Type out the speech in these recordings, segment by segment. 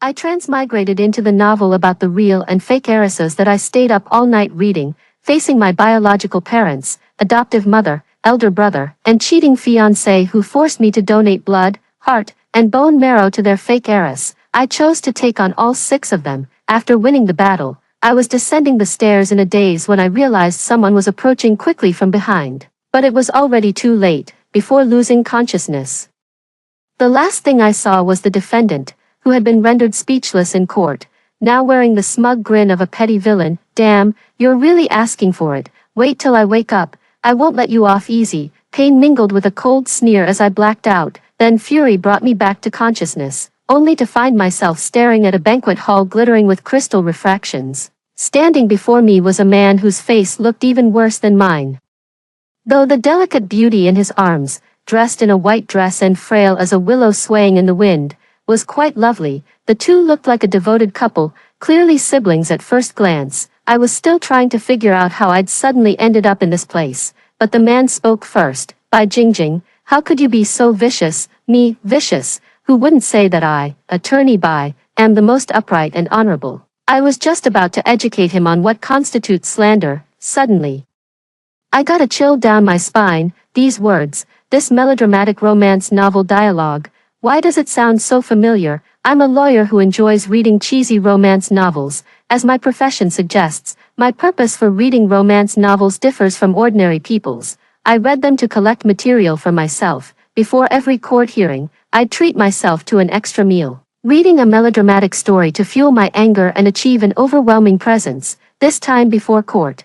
I transmigrated into the novel about the real and fake heiresses that I stayed up all night reading, facing my biological parents, adoptive mother, elder brother, and cheating fiancé who forced me to donate blood, heart, and bone marrow to their fake heiress. I chose to take on all 6 of them. After winning the battle, I was descending the stairs in a daze when I realized someone was approaching quickly from behind. But it was already too late, before losing consciousness. The last thing I saw was the defendant, who had been rendered speechless in court, now wearing the smug grin of a petty villain. Damn, you're really asking for it. Wait till I wake up. I won't let you off easy. Pain mingled with a cold sneer as I blacked out, then fury brought me back to consciousness, only to find myself staring at a banquet hall glittering with crystal refractions. Standing before me was a man whose face looked even worse than mine. Though the delicate beauty in his arms, dressed in a white dress and frail as a willow swaying in the wind, was quite lovely, the two looked like a devoted couple, clearly siblings at first glance. I was still trying to figure out how I'd suddenly ended up in this place, but the man spoke first. By Jingjing, how could you be so vicious? Me, vicious? Who wouldn't say that I, attorney Bai, am the most upright and honorable? I was just about to educate him on what constitutes slander. Suddenly, I got a chill down my spine. These words, this melodramatic romance novel dialogue, why does it sound so familiar? I'm a lawyer who enjoys reading cheesy romance novels. As my profession suggests, my purpose for reading romance novels differs from ordinary people's. I read them to collect material for myself. Before every court hearing, I'd treat myself to an extra meal, reading a melodramatic story to fuel my anger and achieve an overwhelming presence, this time before court.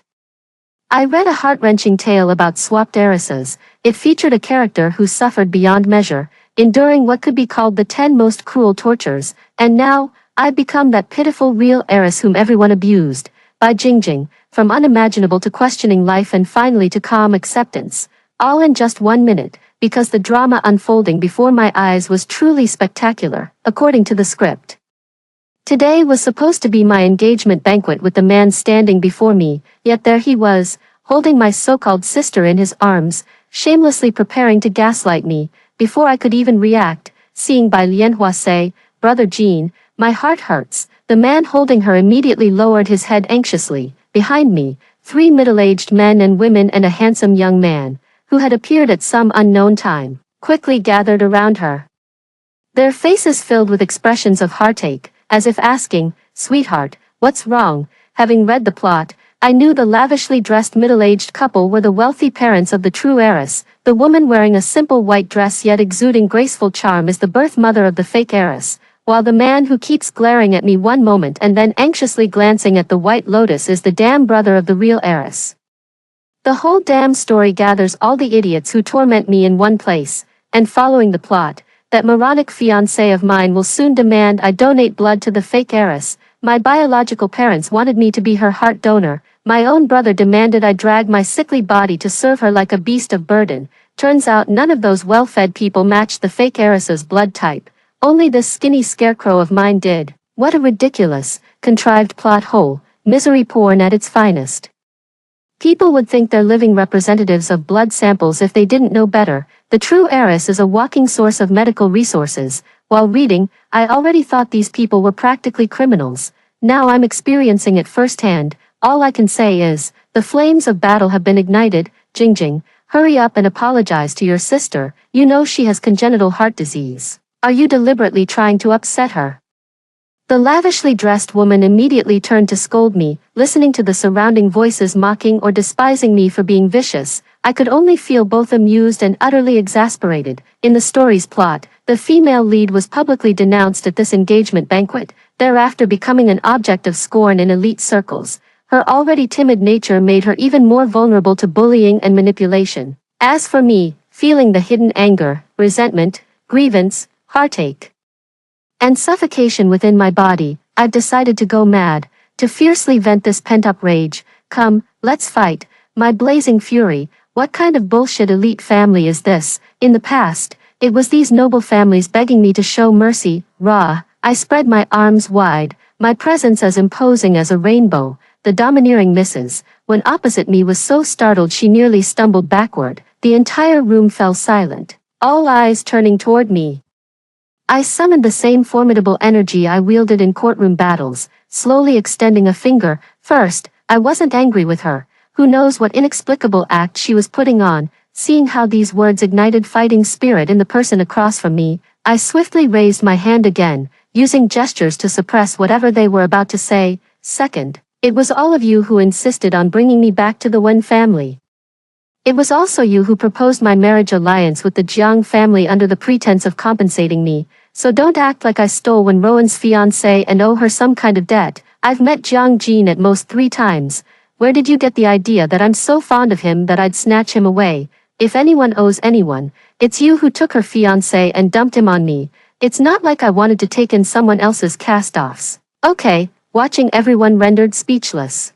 I read a heart-wrenching tale about swapped heiresses. It featured a character who suffered beyond measure, enduring what could be called the 10 most cruel tortures, and now, I've become that pitiful real heiress whom everyone abused. By Jingjing, from unimaginable to questioning life and finally to calm acceptance, all in just 1 minute, because the drama unfolding before my eyes was truly spectacular, according to the script. Today was supposed to be my engagement banquet with the man standing before me, yet there he was, holding my so-called sister in his arms, shamelessly preparing to gaslight me. Before I could even react, seeing Bai Lianhua say, "Brother Jean, my heart hurts." The man holding her immediately lowered his head anxiously. Behind me, 3 middle-aged men and women and a handsome young man, who had appeared at some unknown time, quickly gathered around her. Their faces filled with expressions of heartache, as if asking, "Sweetheart, what's wrong?" Having read the plot, I knew the lavishly dressed middle-aged couple were the wealthy parents of the true heiress. The woman wearing a simple white dress yet exuding graceful charm is the birth mother of the fake heiress, while the man who keeps glaring at me one moment and then anxiously glancing at the white lotus is the damn brother of the real heiress. The whole damn story gathers all the idiots who torment me in one place, and following the plot, that moronic fiancé of mine will soon demand I donate blood to the fake heiress. My biological parents wanted me to be her heart donor. My own brother demanded I drag my sickly body to serve her like a beast of burden. Turns out none of those well-fed people matched the fake heiress's blood type. Only this skinny scarecrow of mine did. What a ridiculous, contrived plot hole, misery porn at its finest. People would think they're living representatives of blood samples if they didn't know better. The true heiress is a walking source of medical resources. While reading, I already thought these people were practically criminals. Now I'm experiencing it firsthand. All I can say is, the flames of battle have been ignited. Jingjing, hurry up and apologize to your sister. You know she has congenital heart disease. Are you deliberately trying to upset her? The lavishly dressed woman immediately turned to scold me. Listening to the surrounding voices mocking or despising me for being vicious, I could only feel both amused and utterly exasperated. In the story's plot, the female lead was publicly denounced at this engagement banquet, thereafter becoming an object of scorn in elite circles. Her already timid nature made her even more vulnerable to bullying and manipulation. As for me, feeling the hidden anger, resentment, grievance, heartache, and suffocation within my body, I've decided to go mad, to fiercely vent this pent-up rage. Come, let's fight. My blazing fury, what kind of bullshit elite family is this? In the past, it was these noble families begging me to show mercy. Rah, I spread my arms wide, my presence as imposing as a rainbow. The domineering Mrs., when opposite me was so startled she nearly stumbled backward. The entire room fell silent, all eyes turning toward me. I summoned the same formidable energy I wielded in courtroom battles, slowly extending a finger. First, I wasn't angry with her. Who knows what inexplicable act she was putting on? Seeing how these words ignited fighting spirit in the person across from me, I swiftly raised my hand again, using gestures to suppress whatever they were about to say. Second, it was all of you who insisted on bringing me back to the Wen family. It was also you who proposed my marriage alliance with the Jiang family under the pretense of compensating me, so don't act like I stole Wen Rowan's fiancé and owe her some kind of debt. I've met Jiang Jin at most 3 times. Where did you get the idea that I'm so fond of him that I'd snatch him away? If anyone owes anyone, it's you who took her fiancé and dumped him on me. It's not like I wanted to take in someone else's cast-offs. Okay, watching everyone rendered speechless.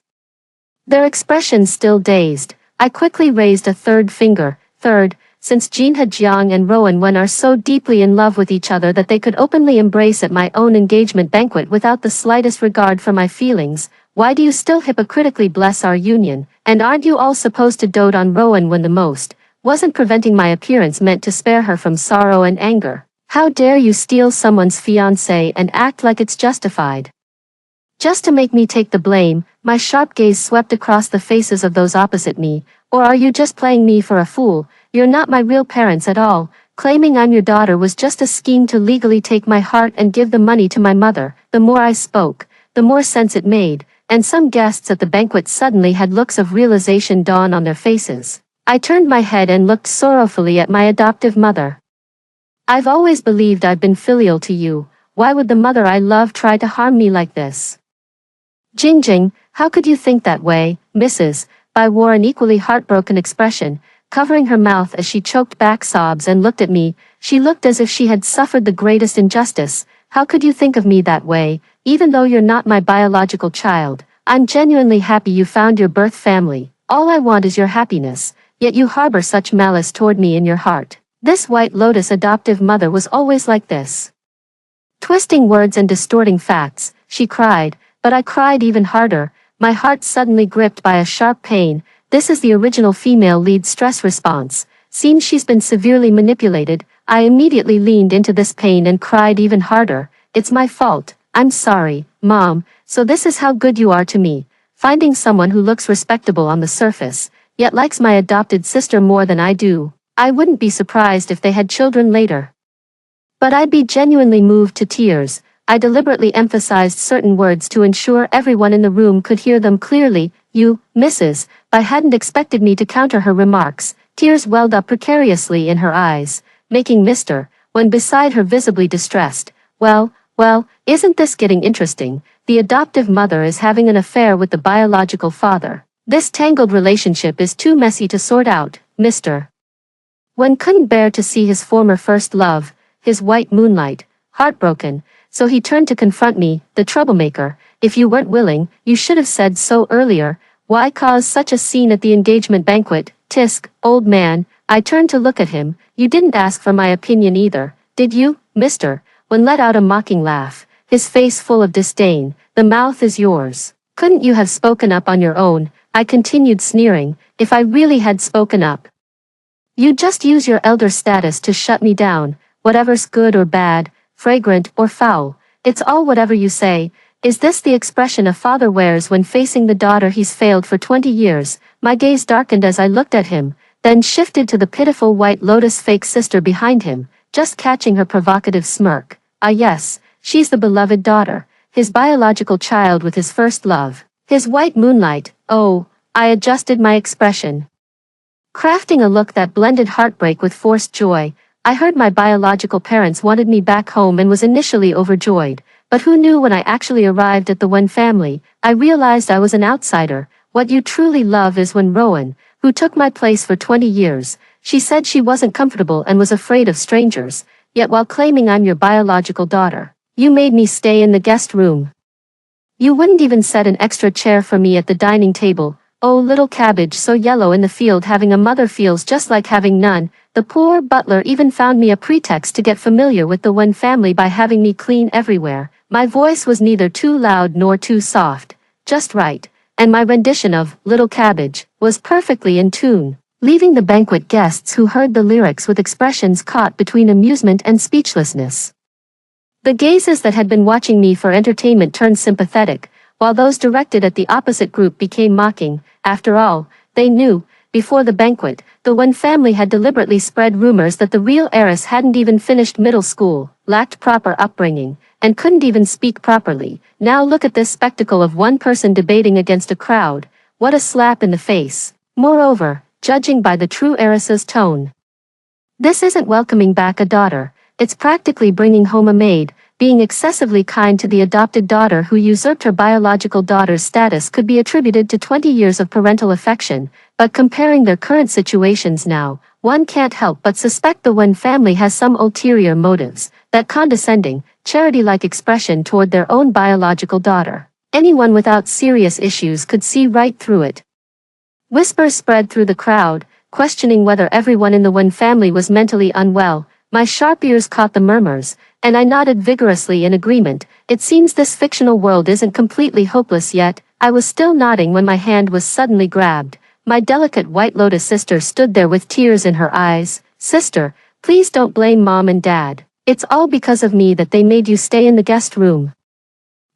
Their expressions still dazed, I quickly raised a third finger. Third, since Jinhe Jiang and Rowan Wen are so deeply in love with each other that they could openly embrace at my own engagement banquet without the slightest regard for my feelings, why do you still hypocritically bless our union? And aren't you all supposed to dote on Rowan Wen the most? Wasn't preventing my appearance meant to spare her from sorrow and anger? How dare you steal someone's fiancé and act like it's justified? Just to make me take the blame, my sharp gaze swept across the faces of those opposite me. Or are you just playing me for a fool? You're not my real parents at all. Claiming I'm your daughter was just a scheme to legally take my heart and give the money to my mother. The more I spoke, the more sense it made, and some guests at the banquet suddenly had looks of realization dawn on their faces. I turned my head and looked sorrowfully at my adoptive mother. I've always believed I've been filial to you. Why would the mother I love try to harm me like this? Jingjing, how could you think that way, Mrs. Bai wore an equally heartbroken expression, covering her mouth as she choked back sobs and looked at me. She looked as if she had suffered the greatest injustice. How could you think of me that way? Even though you're not my biological child, I'm genuinely happy you found your birth family. All I want is your happiness, yet you harbor such malice toward me in your heart. This White Lotus adoptive mother was always like this. Twisting words and distorting facts, she cried, but I cried even harder, my heart suddenly gripped by a sharp pain. This is the original female lead stress response. Seems she's been severely manipulated. I immediately leaned into this pain and cried even harder. It's my fault. I'm sorry, Mom. So this is how good you are to me. Finding someone who looks respectable on the surface, yet likes my adopted sister more than I do. I wouldn't be surprised if they had children later. But I'd be genuinely moved to tears. I deliberately emphasized certain words to ensure everyone in the room could hear them clearly. You, Mrs. Bai hadn't expected me to counter her remarks. Tears welled up precariously in her eyes, making Mr. Wen beside her visibly distressed. Well, isn't this getting interesting? The adoptive mother is having an affair with the biological father. This tangled relationship is too messy to sort out. Mr. Wen couldn't bear to see his former first love, his white moonlight, heartbroken, so he turned to confront me, the troublemaker. If you weren't willing, you should have said so earlier. Why cause such a scene at the engagement banquet? Tisk, old man. I turned to look at him. You didn't ask for my opinion either, did you, Mr. Wen let out a mocking laugh, his face full of disdain. The mouth is yours. Couldn't you have spoken up on your own? I continued sneering. If I really had spoken up, you'd just use your elder status to shut me down. Whatever's good or bad, fragrant or foul, it's all whatever you say. Is this the expression a father wears when facing the daughter he's failed for 20 years? My gaze darkened as I looked at him, then shifted to the pitiful White Lotus fake sister behind him, just catching her provocative smirk. Ah yes, she's the beloved daughter, his biological child with his first love, his white moonlight. Oh, I adjusted my expression, crafting a look that blended heartbreak with forced joy. I heard my biological parents wanted me back home and was initially overjoyed, but who knew when I actually arrived at the Wen family, I realized I was an outsider. What you truly love is Wen Rowan, who took my place for 20 years. She said she wasn't comfortable and was afraid of strangers, yet while claiming I'm your biological daughter, you made me stay in the guest room. You wouldn't even set an extra chair for me at the dining table. Oh, little cabbage so yellow in the field, having a mother feels just like having none. The poor butler even found me a pretext to get familiar with the Wen family by having me clean everywhere. My voice was neither too loud nor too soft, just right, and my rendition of Little Cabbage was perfectly in tune, leaving the banquet guests who heard the lyrics with expressions caught between amusement and speechlessness. The gazes that had been watching me for entertainment turned sympathetic, while those directed at the opposite group became mocking. After all, they knew, before the banquet, the Wen family had deliberately spread rumors that the real heiress hadn't even finished middle school, lacked proper upbringing, and couldn't even speak properly. Now look at this spectacle of one person debating against a crowd. What a slap in the face. Moreover, judging by the true heiress's tone, this isn't welcoming back a daughter, it's practically bringing home a maid. Being excessively kind to the adopted daughter who usurped her biological daughter's status could be attributed to 20 years of parental affection, but comparing their current situations now, one can't help but suspect the Wen family has some ulterior motives, that condescending, charity-like expression toward their own biological daughter. Anyone without serious issues could see right through it. Whispers spread through the crowd, questioning whether everyone in the Wen family was mentally unwell. My sharp ears caught the murmurs, and I nodded vigorously in agreement. It seems this fictional world isn't completely hopeless yet. I was still nodding when my hand was suddenly grabbed. My delicate White Lotus sister stood there with tears in her eyes. Sister, please don't blame Mom and Dad. It's all because of me that they made you stay in the guest room.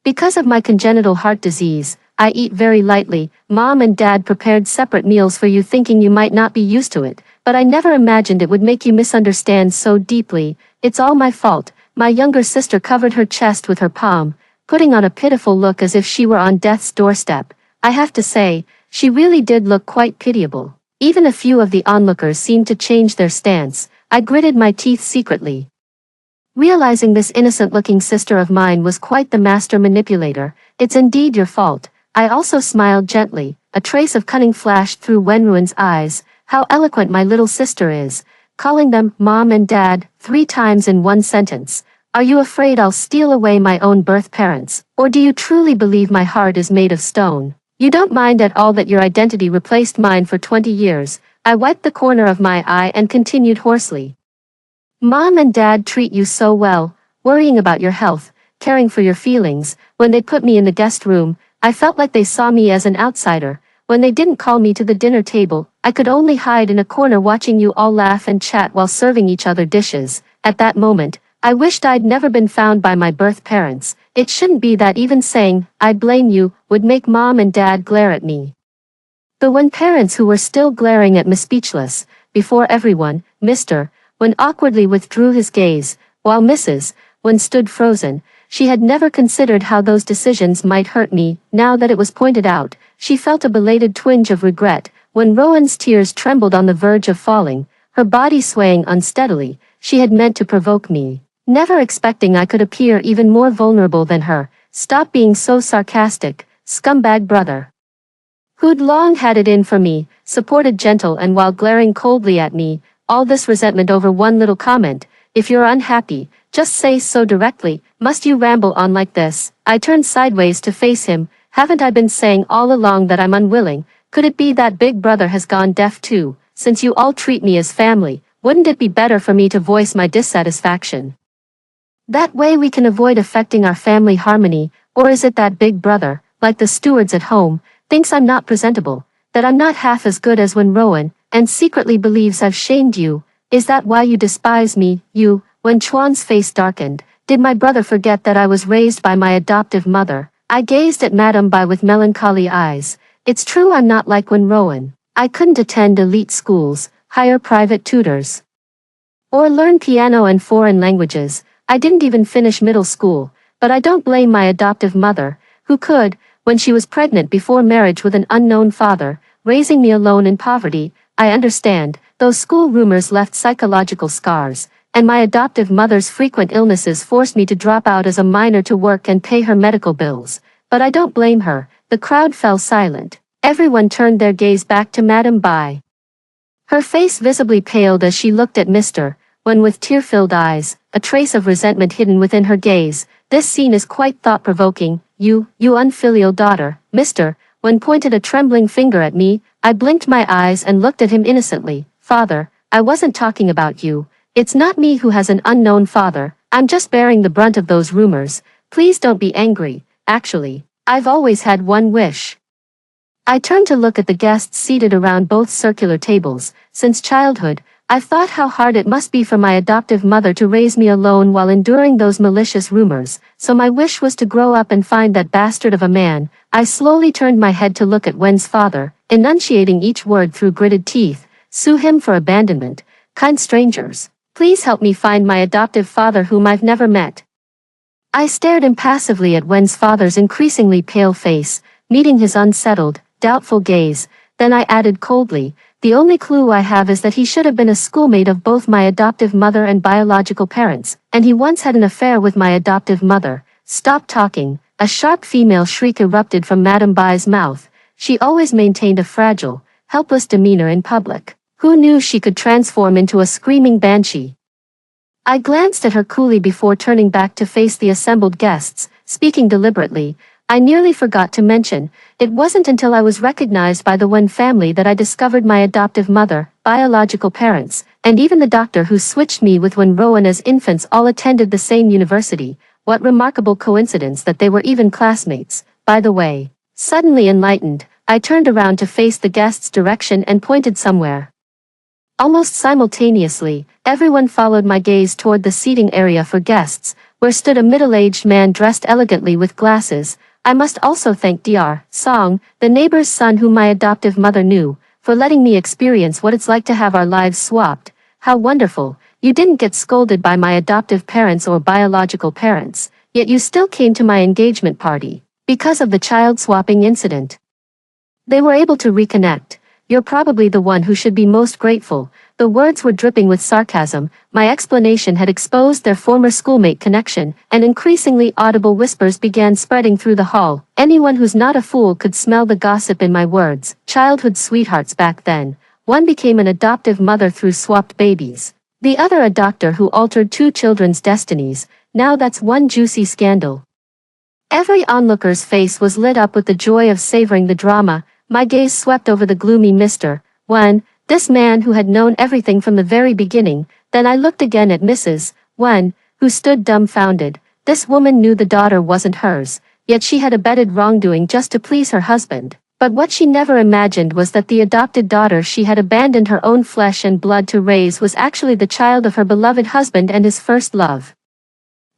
Because of my congenital heart disease, I eat very lightly. Mom and Dad prepared separate meals for you thinking you might not be used to it, but I never imagined it would make you misunderstand so deeply. It's all my fault. My younger sister covered her chest with her palm, putting on a pitiful look as if she were on death's doorstep. I have to say, she really did look quite pitiable. Even a few of the onlookers seemed to change their stance. I gritted my teeth secretly, realizing this innocent-looking sister of mine was quite the master manipulator. It's indeed your fault. I also smiled gently. A trace of cunning flashed through Wenruin's eyes. How eloquent my little sister is, calling them Mom and Dad 3 times in one sentence. Are you afraid I'll steal away my own birth parents, or do you truly believe my heart is made of stone? You don't mind at all that your identity replaced mine for 20 years. I wiped the corner of my eye and continued hoarsely. Mom and Dad treat you so well, worrying about your health, caring for your feelings. When they put me in the guest room, I felt like they saw me as an outsider. When they didn't call me to the dinner table, I could only hide in a corner watching you all laugh and chat while serving each other dishes. At that moment, I wished I'd never been found by my birth parents. It shouldn't be that even saying, I blame you, would make Mom and Dad glare at me. The Wen parents who were still glaring at me speechless, before everyone, Mr. Wen awkwardly withdrew his gaze, while Mrs. Wen stood frozen. She had never considered how those decisions might hurt me. Now that it was pointed out, she felt a belated twinge of regret. When Rowan's tears trembled on the verge of falling, her body swaying unsteadily, she had meant to provoke me, never expecting I could appear even more vulnerable than her. Stop being so sarcastic, scumbag brother. Who'd long had it in for me, supported gentle and while glaring coldly at me, all this resentment over one little comment. If you're unhappy, just say so directly. Must you ramble on like this? I turned sideways to face him. Haven't I been saying all along that I'm unwilling? Could it be that big brother has gone deaf too? Since you all treat me as family, wouldn't it be better for me to voice my dissatisfaction? That way we can avoid affecting our family harmony. Or is it that big brother, like the stewards at home, thinks I'm not presentable, that I'm not half as good as when Rowan, and secretly believes I've shamed you? Is that why you despise me, you? When Chuan's face darkened, did my brother forget that I was raised by my adoptive mother? I gazed at Madame Bai with melancholy eyes. It's true I'm not like when Rowan. I couldn't attend elite schools, hire private tutors, or learn piano and foreign languages. I didn't even finish middle school, but I don't blame my adoptive mother, who could, when she was pregnant before marriage with an unknown father, raising me alone in poverty. I understand, those school rumors left psychological scars, and my adoptive mother's frequent illnesses forced me to drop out as a minor to work and pay her medical bills. But I don't blame her. The crowd fell silent. Everyone turned their gaze back to Madame Bai. Her face visibly paled as she looked at Mr. Wen with tear-filled eyes, a trace of resentment hidden within her gaze. This scene is quite thought-provoking. You unfilial daughter. Mr. Wen pointed a trembling finger at me. I blinked my eyes and looked at him innocently. Father, I wasn't talking about you. It's not me who has an unknown father. I'm just bearing the brunt of those rumors. Please don't be angry. Actually, I've always had one wish. I turned to look at the guests seated around both circular tables. Since childhood, I thought how hard it must be for my adoptive mother to raise me alone while enduring those malicious rumors, so my wish was to grow up and find that bastard of a man. I slowly turned my head to look at Wen's father, enunciating each word through gritted teeth. Sue him for abandonment. Kind strangers, please help me find my adoptive father whom I've never met. I stared impassively at Wen's father's increasingly pale face, meeting his unsettled, doubtful gaze. Then I added coldly, the only clue I have is that he should have been a schoolmate of both my adoptive mother and biological parents, and he once had an affair with my adoptive mother. Stop talking, a sharp female shriek erupted from Madame Bai's mouth. She always maintained a fragile, helpless demeanor in public. Who knew she could transform into a screaming banshee? I glanced at her coolly before turning back to face the assembled guests, speaking deliberately. I nearly forgot to mention, it wasn't until I was recognized by the Wen family that I discovered my adoptive mother, biological parents, and even the doctor who switched me with Wen Rowan as infants all attended the same university. What remarkable coincidence that they were even classmates, by the way. Suddenly enlightened, I turned around to face the guests' direction and pointed somewhere. Almost simultaneously, everyone followed my gaze toward the seating area for guests, where stood a middle-aged man dressed elegantly with glasses. I must also thank Dr. Song, the neighbor's son whom my adoptive mother knew, for letting me experience what it's like to have our lives swapped. How wonderful, you didn't get scolded by my adoptive parents or biological parents, yet you still came to my engagement party, because of the child swapping incident. They were able to reconnect. You're probably the one who should be most grateful. The words were dripping with sarcasm. My explanation had exposed their former schoolmate connection, and increasingly audible whispers began spreading through the hall. Anyone who's not a fool could smell the gossip in my words. Childhood sweethearts back then. One became an adoptive mother through swapped babies. The other a doctor who altered two children's destinies. Now that's one juicy scandal. Every onlooker's face was lit up with the joy of savoring the drama. My gaze swept over the gloomy Mr. Wen, this man who had known everything from the very beginning. Then I looked again at Mrs. Wen, who stood dumbfounded. This woman knew the daughter wasn't hers, yet she had abetted wrongdoing just to please her husband. But what she never imagined was that the adopted daughter she had abandoned her own flesh and blood to raise was actually the child of her beloved husband and his first love.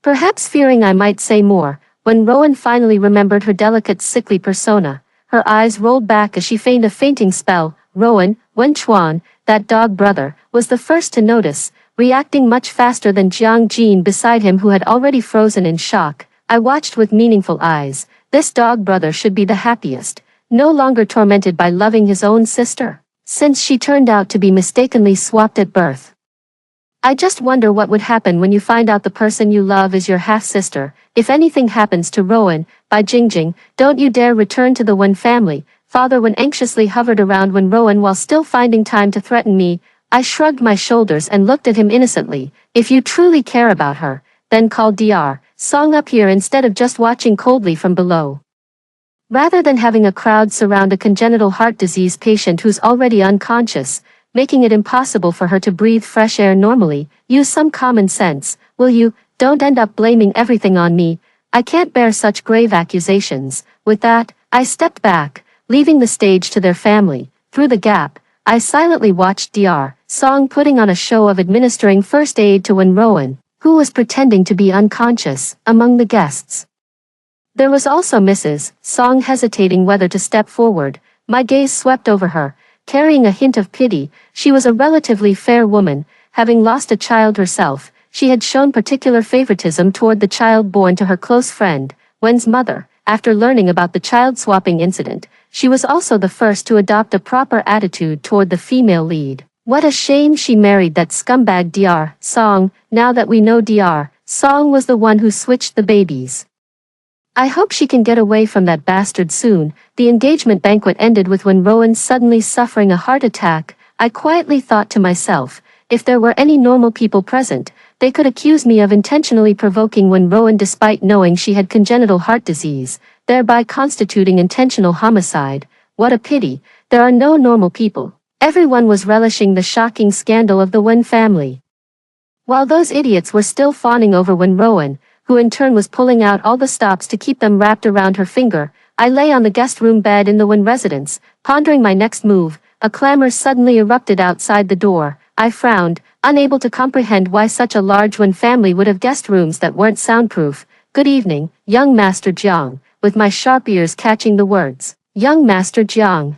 Perhaps fearing I might say more, when Rowan finally remembered her delicate sickly persona, her eyes rolled back as she feigned a fainting spell. Rowan, Wen Chuan, that dog brother, was the first to notice, reacting much faster than Jiang Jin beside him who had already frozen in shock. I watched with meaningful eyes. This dog brother should be the happiest, no longer tormented by loving his own sister, since she turned out to be mistakenly swapped at birth. I just wonder what would happen when you find out the person you love is your half-sister. If anything happens to Rowan, by Jingjing, don't you dare return to the Wen family. Father Wen anxiously hovered around Wen Rowan while still finding time to threaten me. I shrugged my shoulders and looked at him innocently. If you truly care about her, then call Dr. Song up here instead of just watching coldly from below. Rather than having a crowd surround a congenital heart disease patient who's already unconscious, making it impossible for her to breathe fresh air normally, use some common sense, will you? Don't end up blaming everything on me. I can't bear such grave accusations. With that, I stepped back, leaving the stage to their family. Through the gap, I silently watched Dr. Song putting on a show of administering first aid to Wen Rowan, who was pretending to be unconscious, among the guests. There was also Mrs. Song hesitating whether to step forward. My gaze swept over her, carrying a hint of pity. She was a relatively fair woman, having lost a child herself. She had shown particular favoritism toward the child born to her close friend, Wen's mother. After learning about the child-swapping incident, she was also the first to adopt a proper attitude toward the female lead. What a shame she married that scumbag Dr. Song. Now that we know Dr. Song was the one who switched the babies, I hope she can get away from that bastard soon. The engagement banquet ended with Wen Rowan suddenly suffering a heart attack. I quietly thought to myself, if there were any normal people present, they could accuse me of intentionally provoking Wen Rowan despite knowing she had congenital heart disease, thereby constituting intentional homicide. What a pity, there are no normal people. Everyone was relishing the shocking scandal of the Wen family, while those idiots were still fawning over Wen Rowan, who in turn was pulling out all the stops to keep them wrapped around her finger. I lay on the guest room bed in the Wen residence, pondering my next move. A clamor suddenly erupted outside the door. I frowned, unable to comprehend why such a large one family would have guest rooms that weren't soundproof. Good evening, young Master Jiang, with my sharp ears catching the words. Young Master Jiang.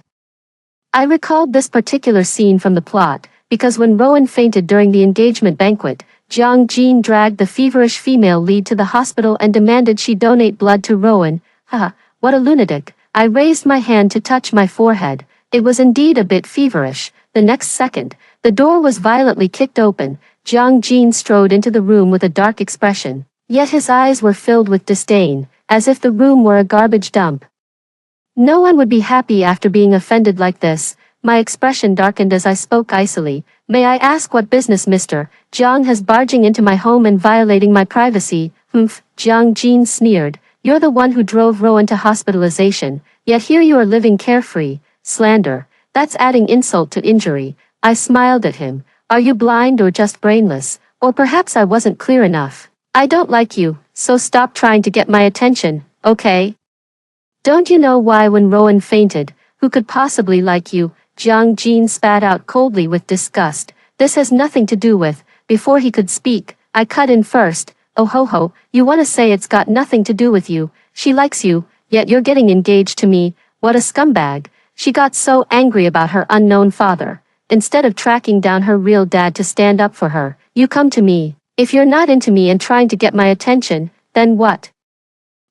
I recalled this particular scene from the plot, because when Rowan fainted during the engagement banquet, Jiang Jin dragged the feverish female lead to the hospital and demanded she donate blood to Rowan. Haha, what a lunatic. I raised my hand to touch my forehead. It was indeed a bit feverish. The next second, the door was violently kicked open. Jiang Jin strode into the room with a dark expression, yet his eyes were filled with disdain, as if the room were a garbage dump. No one would be happy after being offended like this. My expression darkened as I spoke icily. May I ask what business Mr. Jiang has barging into my home and violating my privacy? Humph, Jiang Jin sneered. You're the one who drove Rowan to hospitalization, yet here you are living carefree. Slander. That's adding insult to injury. I smiled at him. Are you blind or just brainless? Or perhaps I wasn't clear enough. I don't like you, so stop trying to get my attention, okay? Don't you know why when Rowan fainted? Who could possibly like you? Jiang Jin spat out coldly with disgust. This has nothing to do with. Before he could speak, I cut in first. Oh ho ho, you wanna say it's got nothing to do with you. She likes you, yet you're getting engaged to me. What a scumbag. She got so angry about her unknown father. Instead of tracking down her real dad to stand up for her, you come to me. If you're not into me and trying to get my attention, then what?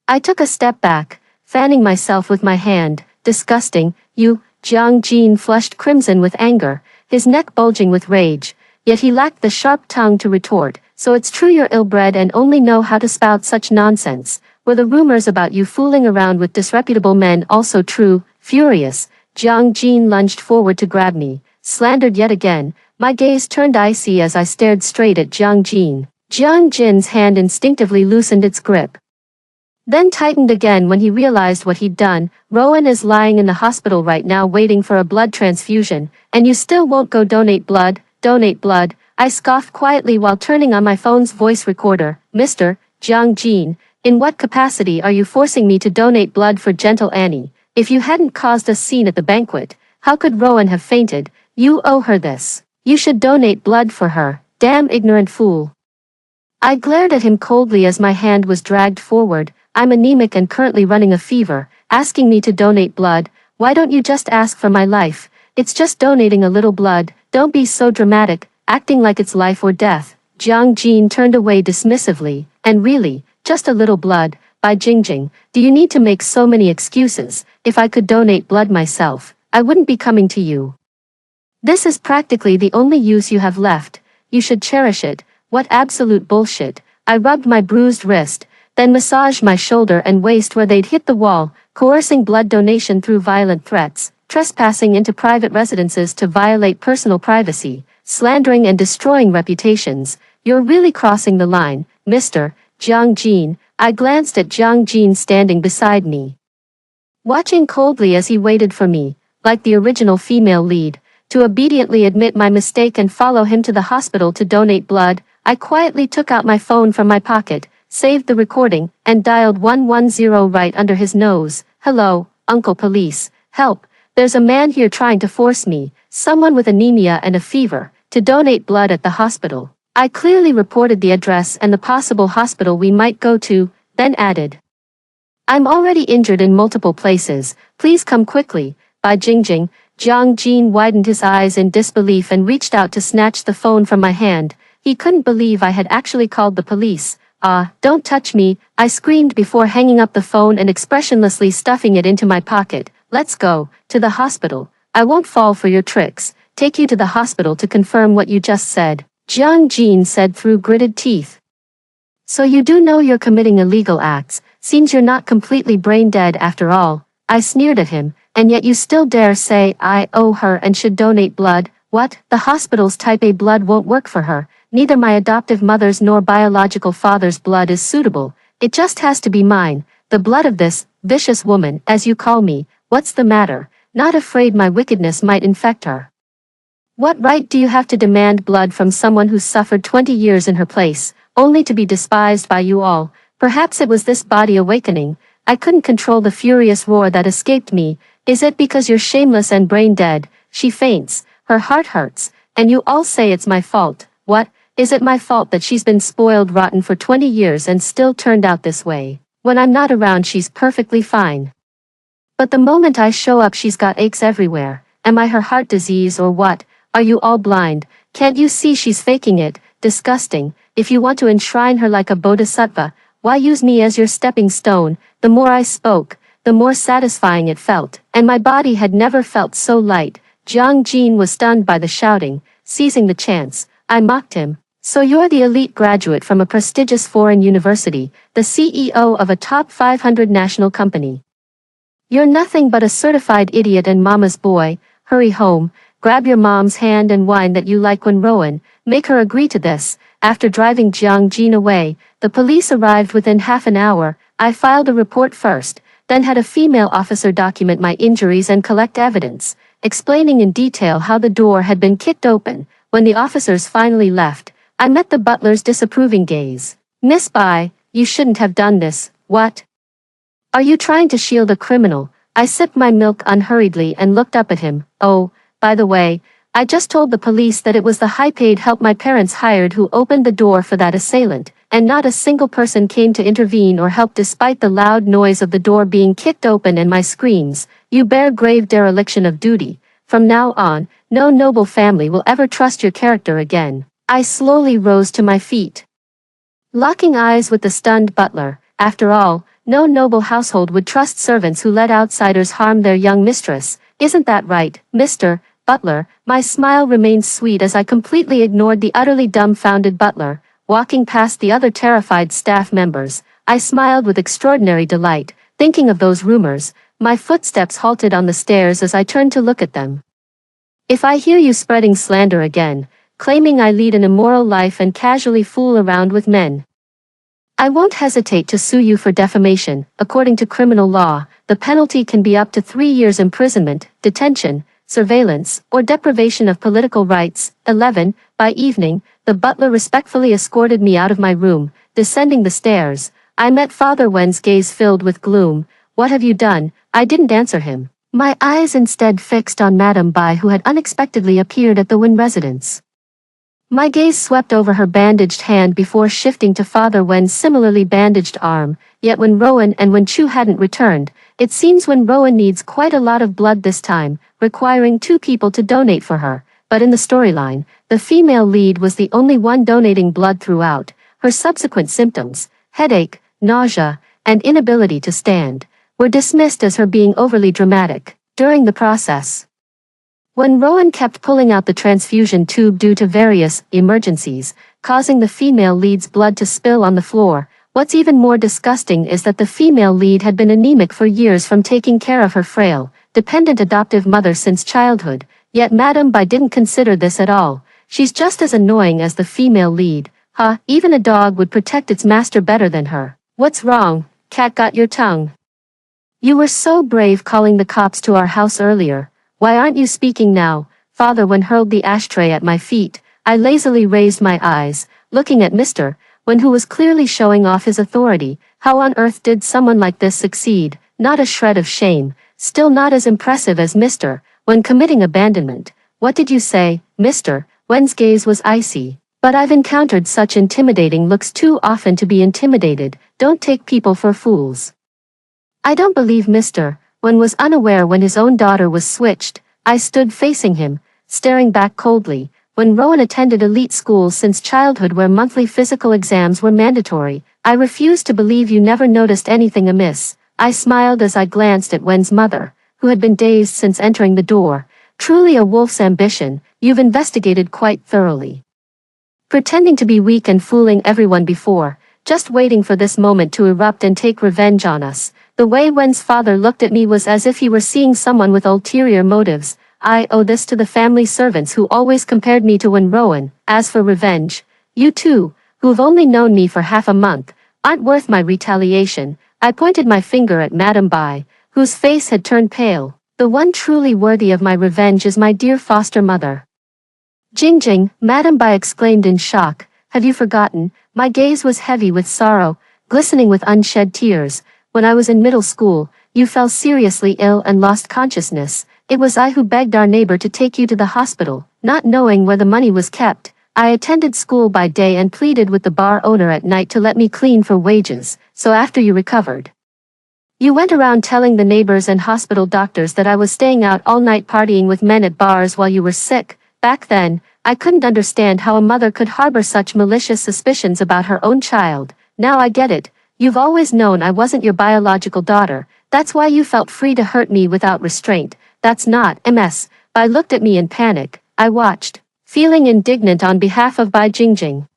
I took a step back, fanning myself with my hand. Disgusting, you. Jiang Jin flushed crimson with anger, his neck bulging with rage, yet he lacked the sharp tongue to retort. So it's true you're ill-bred and only know how to spout such nonsense. Were the rumors about you fooling around with disreputable men also true? Furious, Jiang Jin lunged forward to grab me. Slandered yet again. My gaze turned icy as I stared straight at Jiang Jin. Jiang Jin's hand instinctively loosened its grip, then tightened again when he realized what he'd done. Rowan is lying in the hospital right now waiting for a blood transfusion, and you still won't go donate blood? Donate blood? I scoffed quietly while turning on my phone's voice recorder. Mr. Jiang Jin, in what capacity are you forcing me to donate blood for gentle Annie? If you hadn't caused a scene at the banquet, how could Rowan have fainted? You owe her this. You should donate blood for her. Damn ignorant fool. I glared at him coldly as my hand was dragged forward. I'm anemic and currently running a fever. Asking me to donate blood? Why don't you just ask for my life? It's just donating a little blood. Don't be so dramatic, acting like it's life or death. Jiang Jin turned away dismissively. And really, just a little blood. By Jingjing, do you need to make so many excuses? If I could donate blood myself, I wouldn't be coming to you. This is practically the only use you have left. You should cherish it. What absolute bullshit. I rubbed my bruised wrist, then massaged my shoulder and waist where they'd hit the wall, coercing blood donation through violent threats, trespassing into private residences to violate personal privacy, slandering and destroying reputations. You're really crossing the line, Mr. Jiang Jin. I glanced at Jiang Jin standing beside me, watching coldly as he waited for me, like the original female lead, to obediently admit my mistake and follow him to the hospital to donate blood. I quietly took out my phone from my pocket, saved the recording, and dialed 110 right under his nose. Hello, Uncle Police. Help. There's a man here trying to force me, someone with anemia and a fever, to donate blood at the hospital. I clearly reported the address and the possible hospital we might go to, then added, I'm already injured in multiple places. Please come quickly. By Jingjing. Jiang Jin widened his eyes in disbelief and reached out to snatch the phone from my hand. He couldn't believe I had actually called the police. Don't touch me, I screamed before hanging up the phone and expressionlessly stuffing it into my pocket. Let's go, to the hospital. I won't fall for your tricks. Take you to the hospital to confirm what you just said, Jiang Jin said through gritted teeth. So you do know you're committing illegal acts. Seems you're not completely brain dead after all. I sneered at him, and yet you still dare say I owe her and should donate blood? What? The hospital's type A blood won't work for her. Neither my adoptive mother's nor biological father's blood is suitable. It just has to be mine, the blood of this vicious woman, as you call me. What's the matter? Not afraid my wickedness might infect her? What right do you have to demand blood from someone who's suffered 20 years in her place, only to be despised by you all? Perhaps it was this body awakening. I couldn't control the furious roar that escaped me. Is it because you're shameless and brain dead? She faints. Her heart hurts. and you all say it's my fault. What? Is it my fault that she's been spoiled rotten for 20 years and still turned out this way? When I'm not around she's perfectly fine. But the moment I show up she's got aches everywhere. Am I her heart disease or what? Are you all blind? Can't you see she's faking it? Disgusting. If you want to enshrine her like a bodhisattva, why use me as your stepping stone? The more I spoke, the more satisfying it felt, and my body had never felt so light. Jiang Jin was stunned by the shouting. Seizing the chance, I mocked him. So you're the elite graduate from a prestigious foreign university, the CEO of a top 500 national company. You're nothing but a certified idiot and mama's boy. Hurry home, grab your mom's hand and whine that you like when Rowan, make her agree to this. After driving Jiang Jin away, the police arrived within half an hour. I filed a report first, then had a female officer document my injuries and collect evidence, explaining in detail how the door had been kicked open. When the officers finally left, I met the butler's disapproving gaze. Miss Bai, you shouldn't have done this. What? Are you trying to shield a criminal? I sipped my milk unhurriedly and looked up at him. Oh, by the way, I just told the police that it was the high-paid help my parents hired who opened the door for that assailant, and not a single person came to intervene or help despite the loud noise of the door being kicked open and my screams. You bear grave dereliction of duty. From now on, no noble family will ever trust your character again. I slowly rose to my feet, locking eyes with the stunned butler. After all, no noble household would trust servants who let outsiders harm their young mistress. Isn't that right, Mr. Butler? My smile remained sweet as I completely ignored the utterly dumbfounded butler. Walking past the other terrified staff members, I smiled with extraordinary delight, thinking of those rumors. My footsteps halted on the stairs as I turned to look at them. If I hear you spreading slander again, claiming I lead an immoral life and casually fool around with men, I won't hesitate to sue you for defamation. According to criminal law, the penalty can be up to 3 years imprisonment, detention, surveillance, or deprivation of political rights. 11. By evening, the butler respectfully escorted me out of my room. Descending the stairs, I met Father Wen's gaze filled with gloom. What have you done? I didn't answer him. My eyes instead fixed on Madame Bai, who had unexpectedly appeared at the Wen residence. My gaze swept over her bandaged hand before shifting to Father Wen's similarly bandaged arm. Yet when Rowan and Wen Chu hadn't returned, it seems Wen Rowan needs quite a lot of blood this time, requiring 2 people to donate for her. But in the storyline, the female lead was the only one donating blood throughout. Her subsequent symptoms, headache, nausea, and inability to stand, were dismissed as her being overly dramatic. During the process, when Rowan kept pulling out the transfusion tube due to various emergencies, causing the female lead's blood to spill on the floor, what's even more disgusting is that the female lead had been anemic for years from taking care of her frail, dependent adoptive mother since childhood. Yet Madame Bai didn't consider this at all. She's just as annoying as the female lead. Even a dog would protect its master better than her. What's wrong? Cat got your tongue? You were so brave calling the cops to our house earlier. Why aren't you speaking now? Father Wen hurled the ashtray at my feet. I lazily raised my eyes, looking at Mr. Wen, who was clearly showing off his authority. How on earth did someone like this succeed? Not a shred of shame. Still not as impressive as Mr. Wen committing abandonment. What did you say, Mr. Wen's gaze was icy. But I've encountered such intimidating looks too often to be intimidated. Don't take people for fools. I don't believe Mr. Wen was unaware when his own daughter was switched. I stood facing him, staring back coldly. When Rowan attended elite schools since childhood where monthly physical exams were mandatory, I refused to believe you never noticed anything amiss. I smiled as I glanced at Wen's mother, who had been dazed since entering the door. Truly a wolf's ambition. You've investigated quite thoroughly. Pretending to be weak and fooling everyone before, just waiting for this moment to erupt and take revenge on us. The way Wen's father looked at me was as if he were seeing someone with ulterior motives. I owe this to the family servants who always compared me to Wen Rowan. As for revenge, you two, who've only known me for half a month, aren't worth my retaliation. I pointed my finger at Madame Bai, whose face had turned pale. The one truly worthy of my revenge is my dear foster mother. Jing, Madame Bai exclaimed in shock. Have you forgotten? My gaze was heavy with sorrow, glistening with unshed tears. When I was in middle school, you fell seriously ill and lost consciousness. It was I who begged our neighbor to take you to the hospital, not knowing where the money was kept. I attended school by day and pleaded with the bar owner at night to let me clean for wages, so after you recovered, you went around telling the neighbors and hospital doctors that I was staying out all night partying with men at bars while you were sick. Back then, I couldn't understand how a mother could harbor such malicious suspicions about her own child. Now I get it. You've always known I wasn't your biological daughter. That's why you felt free to hurt me without restraint. That's not MS. Bai looked at me in panic. I watched, feeling indignant on behalf of Bai Jingjing.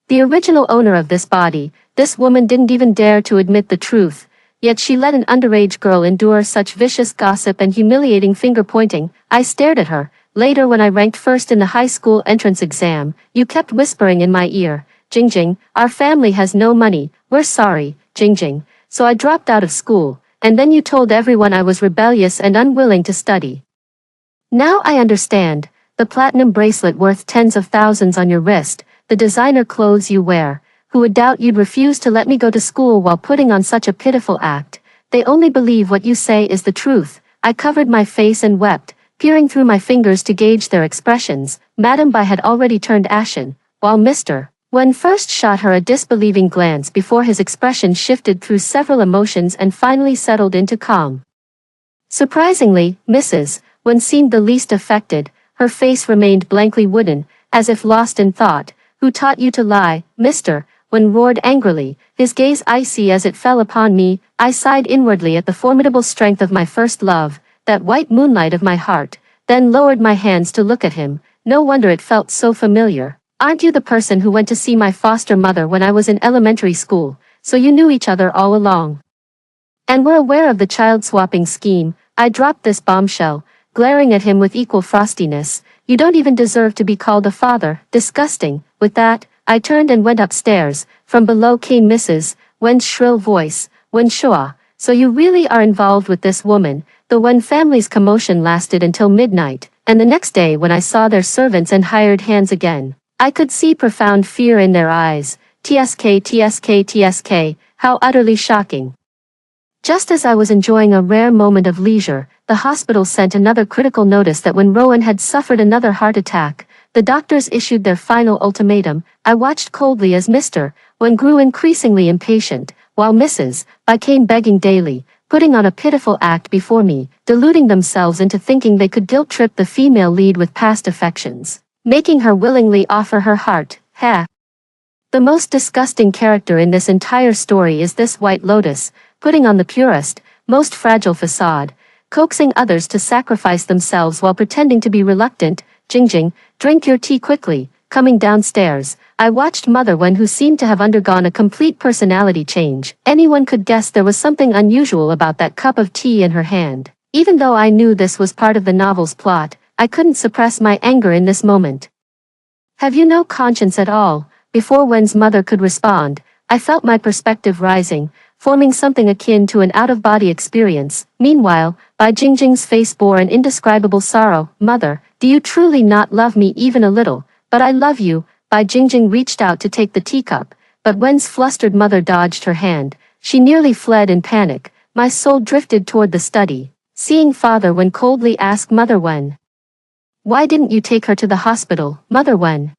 The original owner of this body, this woman didn't even dare to admit the truth. Yet she let an underage girl endure such vicious gossip and humiliating finger-pointing. I stared at her. Later when I ranked first in the high school entrance exam, you kept whispering in my ear, "Jingjing, our family has no money, we're sorry, Jingjing." So I dropped out of school, and then you told everyone I was rebellious and unwilling to study. Now I understand. The platinum bracelet worth tens of thousands on your wrist, the designer clothes you wear. Who would doubt you'd refuse to let me go to school while putting on such a pitiful act? They only believe what you say is the truth. I covered my face and wept, peering through my fingers to gauge their expressions. Madame Bai had already turned ashen, while Mr. Wen first shot her a disbelieving glance before his expression shifted through several emotions and finally settled into calm. Surprisingly, Mrs. Wen seemed the least affected. Her face remained blankly wooden, as if lost in thought. "Who taught you to lie, Mr. Wen roared angrily, his gaze icy as it fell upon me. I sighed inwardly at the formidable strength of my first love, that white moonlight of my heart, then lowered my hands to look at him. No wonder it felt so familiar. "Aren't you the person who went to see my foster mother when I was in elementary school? So you knew each other all along, and were aware of the child-swapping scheme?" I dropped this bombshell, glaring at him with equal frostiness. "You don't even deserve to be called a father. Disgusting." With that, I turned and went upstairs. From below came Mrs. Wen's shrill voice, "Wen Shua, so you really are involved with this woman?" The Wen family's commotion lasted until midnight, and the next day when I saw their servants and hired hands again, I could see profound fear in their eyes. TSK, TSK, TSK, how utterly shocking. Just as I was enjoying a rare moment of leisure, the hospital sent another critical notice that when Rowan had suffered another heart attack, the doctors issued their final ultimatum. I watched coldly as Mr. Wen grew increasingly impatient, while Mrs. Bai came begging daily, putting on a pitiful act before me, deluding themselves into thinking they could guilt-trip the female lead with past affections, making her willingly offer her heart. The most disgusting character in this entire story is this White Lotus, putting on the purest, most fragile facade, coaxing others to sacrifice themselves while pretending to be reluctant. "Jingjing, drink your tea quickly." Coming downstairs, I watched Mother Wen, who seemed to have undergone a complete personality change. Anyone could guess there was something unusual about that cup of tea in her hand. Even though I knew this was part of the novel's plot, I couldn't suppress my anger in this moment. "Have you no conscience at all?" Before Wen's mother could respond, I felt my perspective rising, forming something akin to an out-of-body experience. Meanwhile, Bai Jingjing's face bore an indescribable sorrow. "Mother, do you truly not love me even a little?" "But I love you." Bai Jingjing reached out to take the teacup, but Wen's flustered mother dodged her hand. She nearly fled in panic. My soul drifted toward the study, seeing Father Wen coldly ask Mother Wen, "Why didn't you take her to the hospital?" Mother Wen,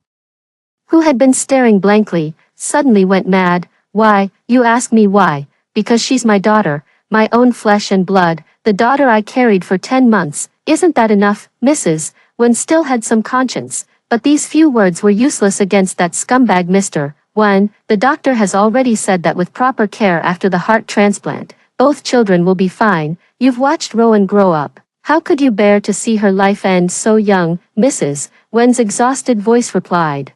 who had been staring blankly, suddenly went mad. "Why, you ask me why? Because she's my daughter, my own flesh and blood, the daughter I carried for 10 months. Isn't that enough?" Mrs. Wen still had some conscience, but these few words were useless against that scumbag Mr. Wen. "The doctor has already said that with proper care after the heart transplant, both children will be fine. You've watched Rowan grow up. How could you bear to see her life end so young?" Mrs. Wen's exhausted voice replied.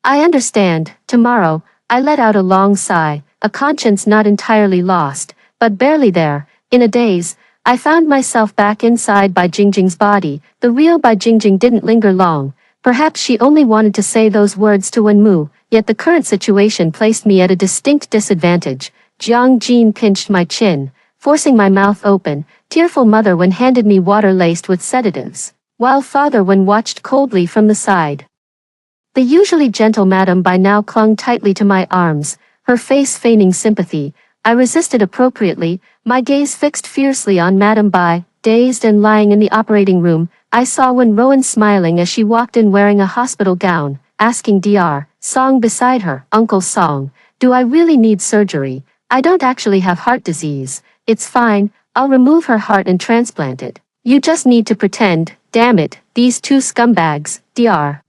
"I understand." Tomorrow, I let out a long sigh, a conscience not entirely lost, but barely there. In a daze, I found myself back inside Bai Jingjing's body. The real Bai Jingjing didn't linger long. Perhaps she only wanted to say those words to Wenmu, yet the current situation placed me at a distinct disadvantage. Jiang Jin pinched my chin, forcing my mouth open. Tearful Mother Wen handed me water laced with sedatives, while Father Wen watched coldly from the side. The usually gentle Madame Bai now clung tightly to my arms, her face feigning sympathy. I resisted appropriately, my gaze fixed fiercely on Madame Bai. dazed and lying in the operating room, I saw Rowan smiling as she walked in wearing a hospital gown, asking Dr. Song beside her, "Uncle Song, do I really need surgery? I don't actually have heart disease. It's fine, I'll remove her heart and transplant it. You just need to pretend, damn it, these two scumbags." Dr.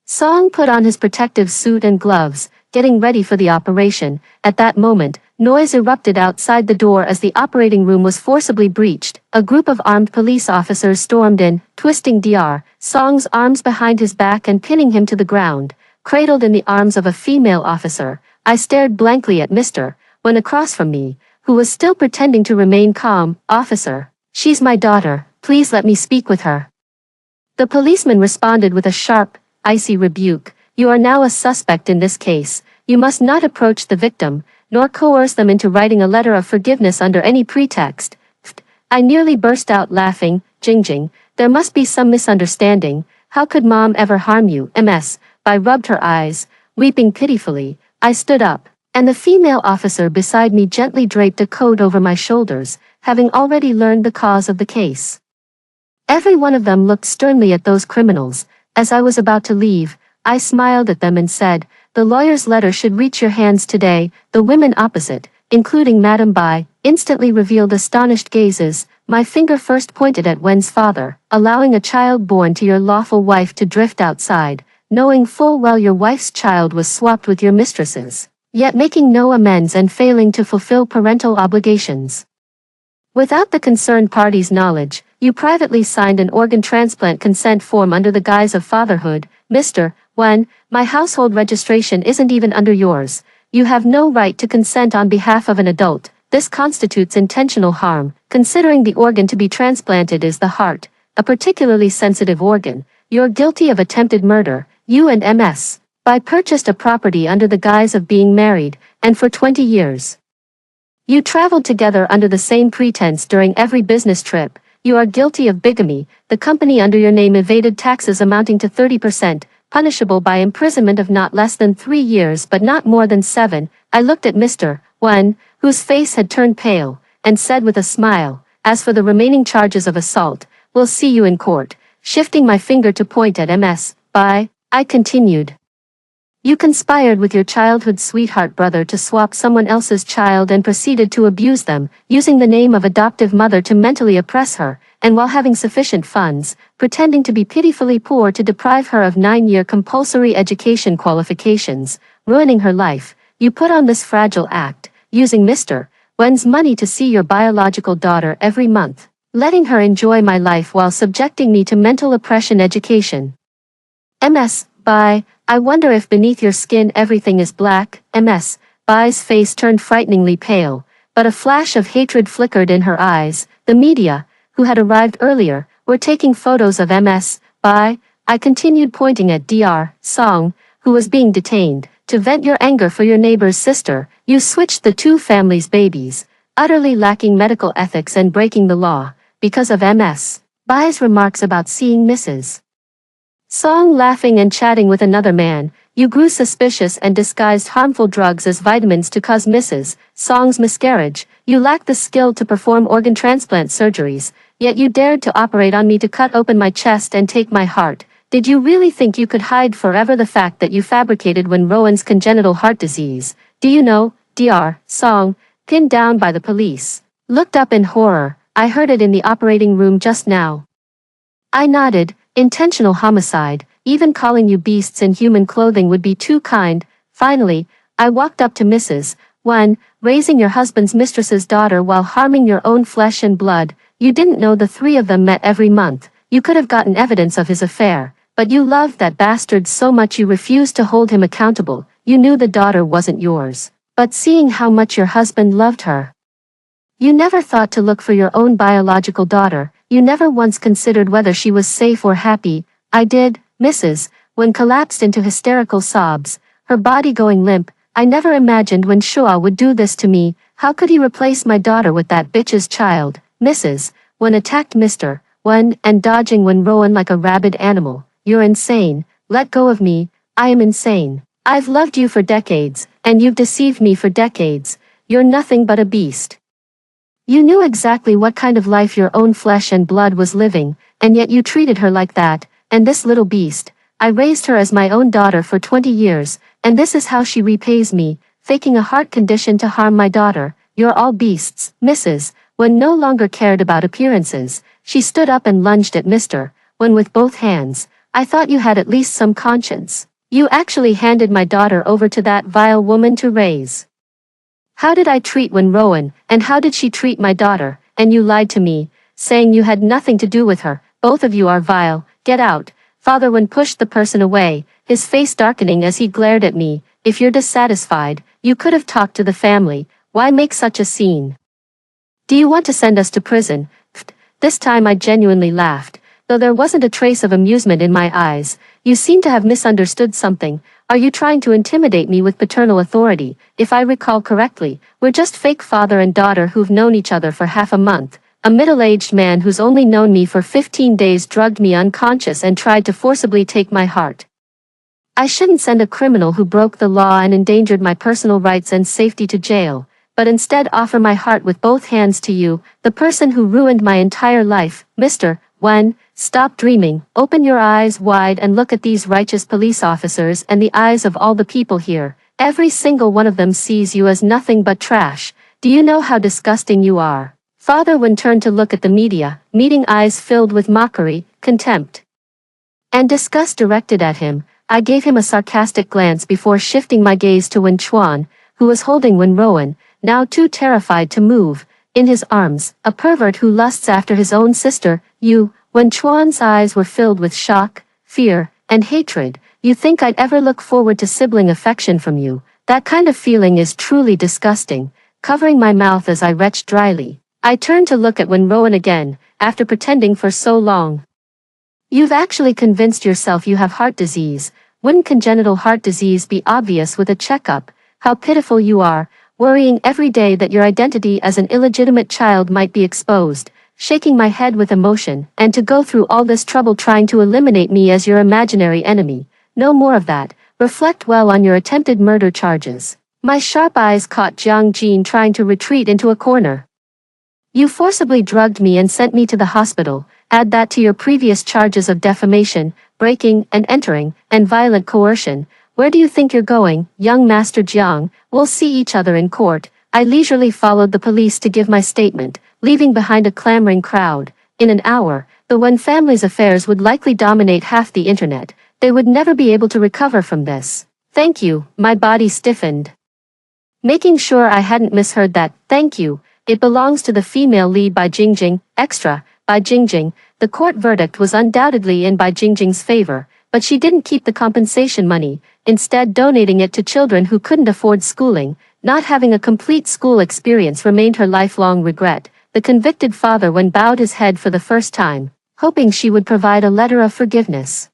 Song put on his protective suit and gloves, getting ready for the operation. At that moment, noise erupted outside the door as the operating room was forcibly breached. A group of armed police officers stormed in, twisting Dr. Song's arms behind his back and pinning him to the ground. Cradled in the arms of a female officer, I stared blankly at Mr. When across from me, who was still pretending to remain calm. "Officer, she's my daughter, please let me speak with her." The policeman responded with a sharp, icy rebuke. "You are now a suspect in this case. You must not approach the victim, nor coerce them into writing a letter of forgiveness under any pretext." I nearly burst out laughing. Jing, there must be some misunderstanding. How could Mom ever harm you? Ms. I rubbed her eyes, weeping pitifully. I stood up, and the female officer beside me gently draped a coat over my shoulders, having already learned the cause of the case. Every one of them looked sternly at those criminals. As I was about to leave, I smiled at them and said, "The lawyer's letter should reach your hands today." The women opposite, including Madame Bai, instantly revealed astonished gazes. My finger first pointed at Wen's father, allowing a child born to your lawful wife to drift outside, knowing full well your wife's child was swapped with your mistress's, yet making no amends and failing to fulfill parental obligations. Without the concerned party's knowledge, you privately signed an organ transplant consent form under the guise of fatherhood. Mr. Wen, my household registration isn't even under yours. You have no right to consent on behalf of an adult. This constitutes intentional harm, considering the organ to be transplanted is the heart, a particularly sensitive organ. You're guilty of attempted murder. You and Ms. Bai purchased a property under the guise of being married, and for 20 years. You traveled together under the same pretense during every business trip. You are guilty of bigamy. The company under your name evaded taxes amounting to 30%, punishable by imprisonment of not less than 3 years but not more than 7. I looked at Mr. Wen, whose face had turned pale, and said with a smile, "As for the remaining charges of assault, we'll see you in court." Shifting my finger to point at Ms. Bai, I continued. You conspired with your childhood sweetheart brother to swap someone else's child and proceeded to abuse them, using the name of adoptive mother to mentally oppress her, and while having sufficient funds, pretending to be pitifully poor to deprive her of 9-year compulsory education qualifications, ruining her life. You put on this fragile act, using Mr. Wen's money to see your biological daughter every month, letting her enjoy my life while subjecting me to mental oppression education. Ms. Bai, I wonder if beneath your skin everything is black. Ms. Bai's face turned frighteningly pale, but a flash of hatred flickered in her eyes. The media, who had arrived earlier, were taking photos of Ms. Bai. I continued pointing at Dr. Song, who was being detained. To vent your anger for your neighbor's sister, you switched the two families' babies, utterly lacking medical ethics and breaking the law, because of Ms. Bai's remarks about seeing Mrs. Song laughing and chatting with another man. You grew suspicious and disguised harmful drugs as vitamins to cause Mrs. Song's miscarriage. You lacked the skill to perform organ transplant surgeries, yet you dared to operate on me to cut open my chest and take my heart. Did you really think you could hide forever the fact that you fabricated Rowan's congenital heart disease? Do you know? Dr. Song, pinned down by the police, looked up in horror. I heard it in the operating room just now. I nodded. Intentional homicide, even calling you beasts in human clothing would be too kind. Finally, I walked up to Mrs. Wen, raising your husband's mistress's daughter while harming your own flesh and blood. You didn't know the three of them met every month. You could have gotten evidence of his affair, but you loved that bastard so much you refused to hold him accountable. You knew the daughter wasn't yours, but seeing how much your husband loved her, you never thought to look for your own biological daughter. You never once considered whether she was safe or happy. I did. Mrs. Wen collapsed into hysterical sobs, her body going limp. I never imagined when Shua would do this to me. How could he replace my daughter with that bitch's child? Mrs. Wen attacked Mr. Wen and dodging Rowan like a rabid animal. You're insane. Let go of me. I am insane. I've loved you for decades, and you've deceived me for decades. You're nothing but a beast. You knew exactly what kind of life your own flesh and blood was living, and yet you treated her like that, and this little beast. I raised her as my own daughter for 20 years, and this is how she repays me, faking a heart condition to harm my daughter. You're all beasts, Mrs. When no longer cared about appearances, she stood up and lunged at Mr. When with both hands. I thought you had at least some conscience. You actually handed my daughter over to that vile woman to raise. How did I treat when Rowan, and how did she treat my daughter? And you lied to me, saying you had nothing to do with her. Both of you are vile. Get out. Father Wen pushed the person away, his face darkening as he glared at me. If you're dissatisfied, you could have talked to the family. Why make such a scene? Do you want to send us to prison? This time I genuinely laughed, though there wasn't a trace of amusement in my eyes. You seem to have misunderstood something. Are you trying to intimidate me with paternal authority? If I recall correctly, we're just fake father and daughter who've known each other for half a month. A middle-aged man who's only known me for 15 days drugged me unconscious and tried to forcibly take my heart. I shouldn't send a criminal who broke the law and endangered my personal rights and safety to jail, but instead offer my heart with both hands to you, the person who ruined my entire life. Mr. Wen, stop dreaming, open your eyes wide and look at these righteous police officers and the eyes of all the people here. Every single one of them sees you as nothing but trash. Do you know how disgusting you are? Father Wen turned to look at the media, meeting eyes filled with mockery, contempt, and disgust directed at him. I gave him a sarcastic glance before shifting my gaze to Wen Chuan, who was holding Wen Rowan, now too terrified to move, in his arms, a pervert who lusts after his own sister. You, Wen Chuan's eyes were filled with shock, fear, and hatred. You think I'd ever look forward to sibling affection from you? That kind of feeling is truly disgusting. Covering my mouth as I retched dryly, I turned to look at Wen Rowan again, after pretending for so long. You've actually convinced yourself you have heart disease. Wouldn't congenital heart disease be obvious with a checkup? How pitiful you are, worrying every day that your identity as an illegitimate child might be exposed, shaking my head with emotion, and to go through all this trouble trying to eliminate me as your imaginary enemy. No more of that. Reflect well on your attempted murder charges. My sharp eyes caught Jiang Jin trying to retreat into a corner. You forcibly drugged me and sent me to the hospital. Add that to your previous charges of defamation, breaking and entering, and violent coercion. Where do you think you're going, young Master Jiang? We'll see each other in court. I leisurely followed the police to give my statement, leaving behind a clamoring crowd. In an hour, the Wen family's affairs would likely dominate half the internet. They would never be able to recover from this. Thank you. My body stiffened, making sure I hadn't misheard that. Thank you. It belongs to the female lead by Jingjing. Extra. By Jingjing. The court verdict was undoubtedly in by Jingjing's favor, but she didn't keep the compensation money, instead donating it to children who couldn't afford schooling. Not having a complete school experience remained her lifelong regret. The convicted father Wen bowed his head for the first time, hoping she would provide a letter of forgiveness.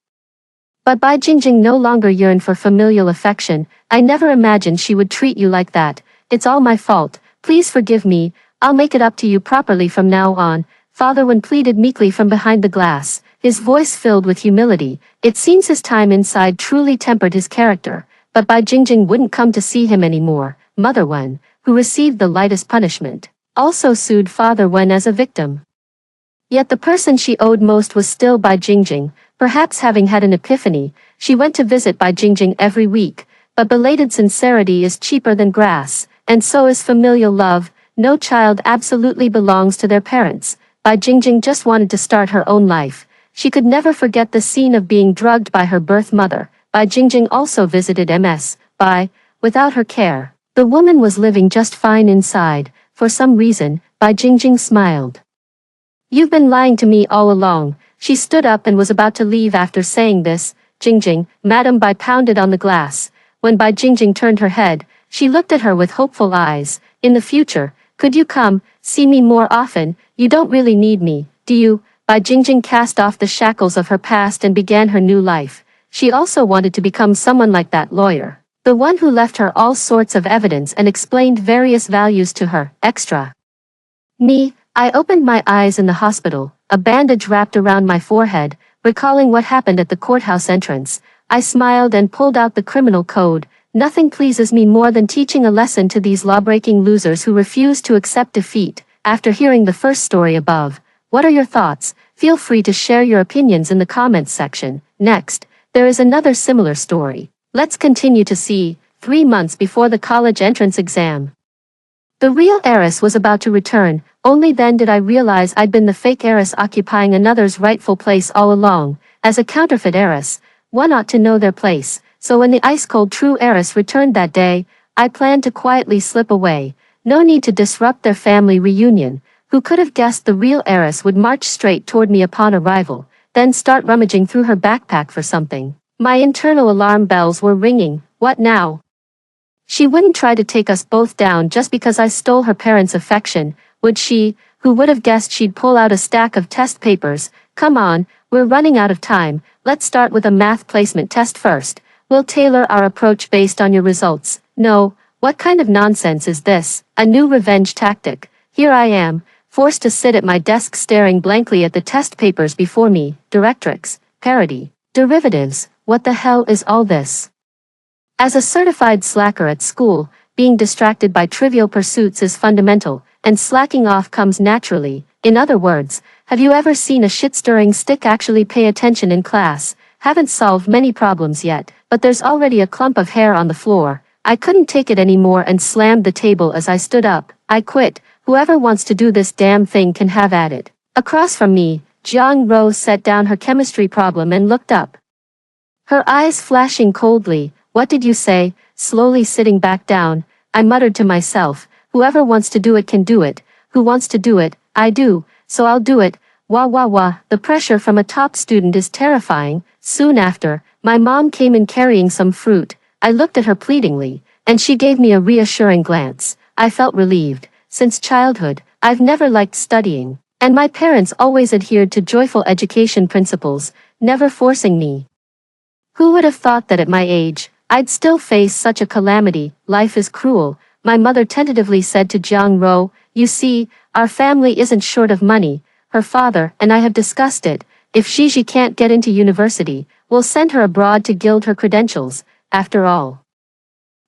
But Bai Jingjing no longer yearned for familial affection. I never imagined she would treat you like that. It's all my fault. Please forgive me. I'll make it up to you properly from now on. Father Wen pleaded meekly from behind the glass, his voice filled with humility. It seems his time inside truly tempered his character, but Bai Jingjing wouldn't come to see him anymore. Mother Wen, who received the lightest punishment, also sued Father Wen as a victim. Yet the person she owed most was still Bai Jingjing. Perhaps having had an epiphany, she went to visit Bai Jingjing every week, but belated sincerity is cheaper than grass, and so is familial love. No child absolutely belongs to their parents. Bai Jingjing just wanted to start her own life. She could never forget the scene of being drugged by her birth mother. Bai Jingjing also visited Ms. Bai, without her care. The woman was living just fine inside. For some reason, Bai Jingjing smiled. You've been lying to me all along. She stood up and was about to leave after saying this. Jingjing, Madam Bai pounded on the glass. When Bai Jingjing turned her head, she looked at her with hopeful eyes. In the future, could you come, see me more often? You don't really need me, do you? Bai Jingjing cast off the shackles of her past and began her new life. She also wanted to become someone like that lawyer, the one who left her all sorts of evidence and explained various values to her. Extra. Me, I opened my eyes in the hospital, a bandage wrapped around my forehead, recalling what happened at the courthouse entrance. I smiled and pulled out the criminal code. Nothing pleases me more than teaching a lesson to these law-breaking losers who refuse to accept defeat. After hearing the first story above, what are your thoughts? Feel free to share your opinions in the comments section. Next, there is another similar story. Let's continue to see. 3 months before the college entrance exam. The real heiress was about to return, only then did I realize I'd been the fake heiress occupying another's rightful place all along. As a counterfeit heiress, one ought to know their place, so when the ice-cold true heiress returned that day, I planned to quietly slip away. No need to disrupt their family reunion. Who could have guessed the real heiress would march straight toward me upon arrival, then start rummaging through her backpack for something? My internal alarm bells were ringing. What now? She wouldn't try to take us both down just because I stole her parents' affection, would she? Who would have guessed she'd pull out a stack of test papers? Come on, we're running out of time. Let's start with a math placement test first. We'll tailor our approach based on your results. No, what kind of nonsense is this? A new revenge tactic. Here I am, forced to sit at my desk staring blankly at the test papers before me. Directrix, parity, derivatives, what the hell is all this? As a certified slacker at school, being distracted by trivial pursuits is fundamental, and slacking off comes naturally. In other words, have you ever seen a shit-stirring stick actually pay attention in class? Haven't solved many problems yet, but there's already a clump of hair on the floor. I couldn't take it anymore and slammed the table as I stood up. I quit. Whoever wants to do this damn thing can have at it. Across from me, Jiang Rose set down her chemistry problem and looked up. Her eyes flashing coldly. What did you say? Slowly sitting back down, I muttered to myself, whoever wants to do it can do it. Who wants to do it? I do, so I'll do it. Wah wah wah, the pressure from a top student is terrifying. Soon after, my mom came in carrying some fruit. I looked at her pleadingly, and she gave me a reassuring glance. I felt relieved. Since childhood, I've never liked studying, and my parents always adhered to joyful education principles, never forcing me. Who would have thought that at my age, I'd still face such a calamity? Life is cruel, my mother tentatively said to Jiang Ro. You see, our family isn't short of money. Her father and I have discussed it. If Gigi can't get into university, we'll send her abroad to gild her credentials. After all.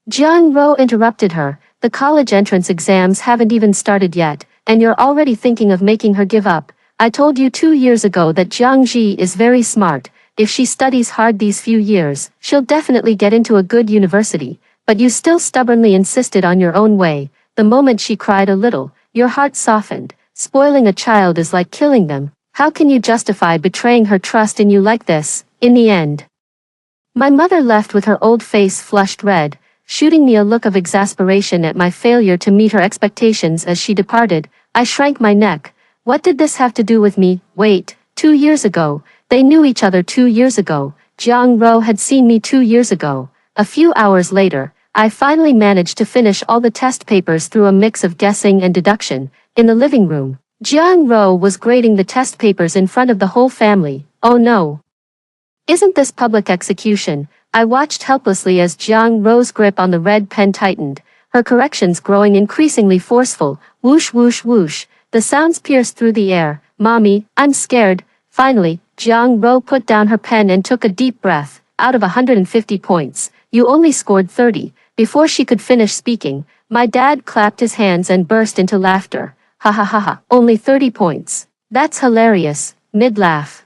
Jiang Ro interrupted her. The college entrance exams haven't even started yet, and you're already thinking of making her give up. I told you 2 years ago that Jiang Ji is very smart. If she studies hard these few years, she'll definitely get into a good university, but you still stubbornly insisted on your own way. The moment she cried a little, your heart softened. Spoiling a child is like killing them. How can you justify betraying her trust in you like this? In the end, my mother left with her old face flushed red, shooting me a look of exasperation at my failure to meet her expectations as she departed. I shrank my neck. What did this have to do with me? Wait, 2 years ago. They knew each other 2 years ago. Jiang Ro had seen me 2 years ago. A few hours later, I finally managed to finish all the test papers through a mix of guessing and deduction. In the living room, Jiang Ro was grading the test papers in front of the whole family. Oh no! Isn't this public execution? I watched helplessly as Jiang Ro's grip on the red pen tightened, her corrections growing increasingly forceful. Whoosh whoosh whoosh. The sounds pierced through the air. Mommy, I'm scared. Finally, Jiang Ro put down her pen and took a deep breath. Out of 150 points, you only scored 30. Before she could finish speaking, my dad clapped his hands and burst into laughter. Ha ha ha ha, only 30 points. That's hilarious. Mid-laugh.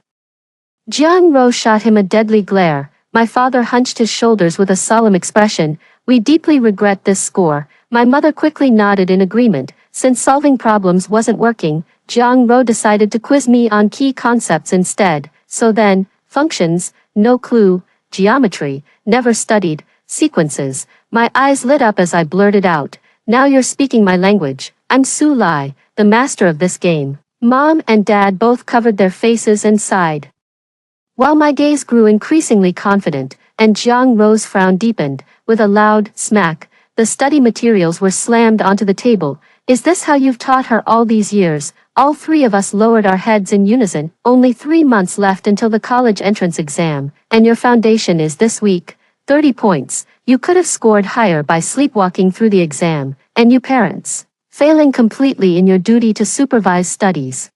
Jiang Ro shot him a deadly glare. My father hunched his shoulders with a solemn expression. We deeply regret this score. My mother quickly nodded in agreement. Since solving problems wasn't working, Jiang Ro decided to quiz me on key concepts instead. So then, functions, no clue, geometry, never studied, sequences. My eyes lit up as I blurted out. Now you're speaking my language. I'm Su Lai, the master of this game. Mom and Dad both covered their faces and sighed. While my gaze grew increasingly confident, and Jiang Ro's frown deepened, with a loud smack, the study materials were slammed onto the table. Is this how you've taught her all these years? All three of us lowered our heads in unison. Only 3 months left until the college entrance exam, and your foundation is this week. 30 points. You could have scored higher by sleepwalking through the exam, and you parents, failing completely in your duty to supervise studies.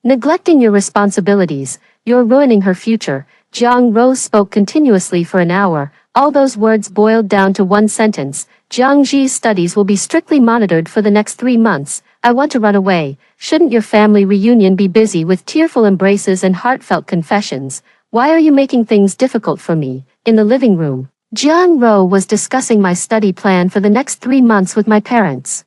Neglecting your responsibilities, you're ruining her future. Jiang Ro spoke continuously for an hour. All those words boiled down to one sentence. Jiang Ji's studies will be strictly monitored for the next 3 months. I want to run away. Shouldn't your family reunion be busy with tearful embraces and heartfelt confessions? Why are you making things difficult for me? In the living room, Jiang Ro was discussing my study plan for the next 3 months with my parents.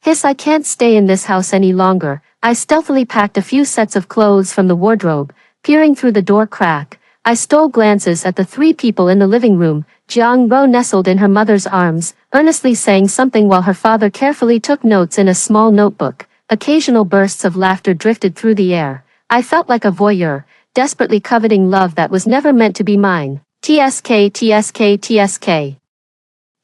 I can't stay in this house any longer. I stealthily packed a few sets of clothes from the wardrobe, peering through the door crack. I stole glances at the 3 people in the living room. Jiang Ro nestled in her mother's arms, earnestly saying something while her father carefully took notes in a small notebook. Occasional bursts of laughter drifted through the air. I felt like a voyeur, desperately coveting love that was never meant to be mine. TSK, TSK, TSK.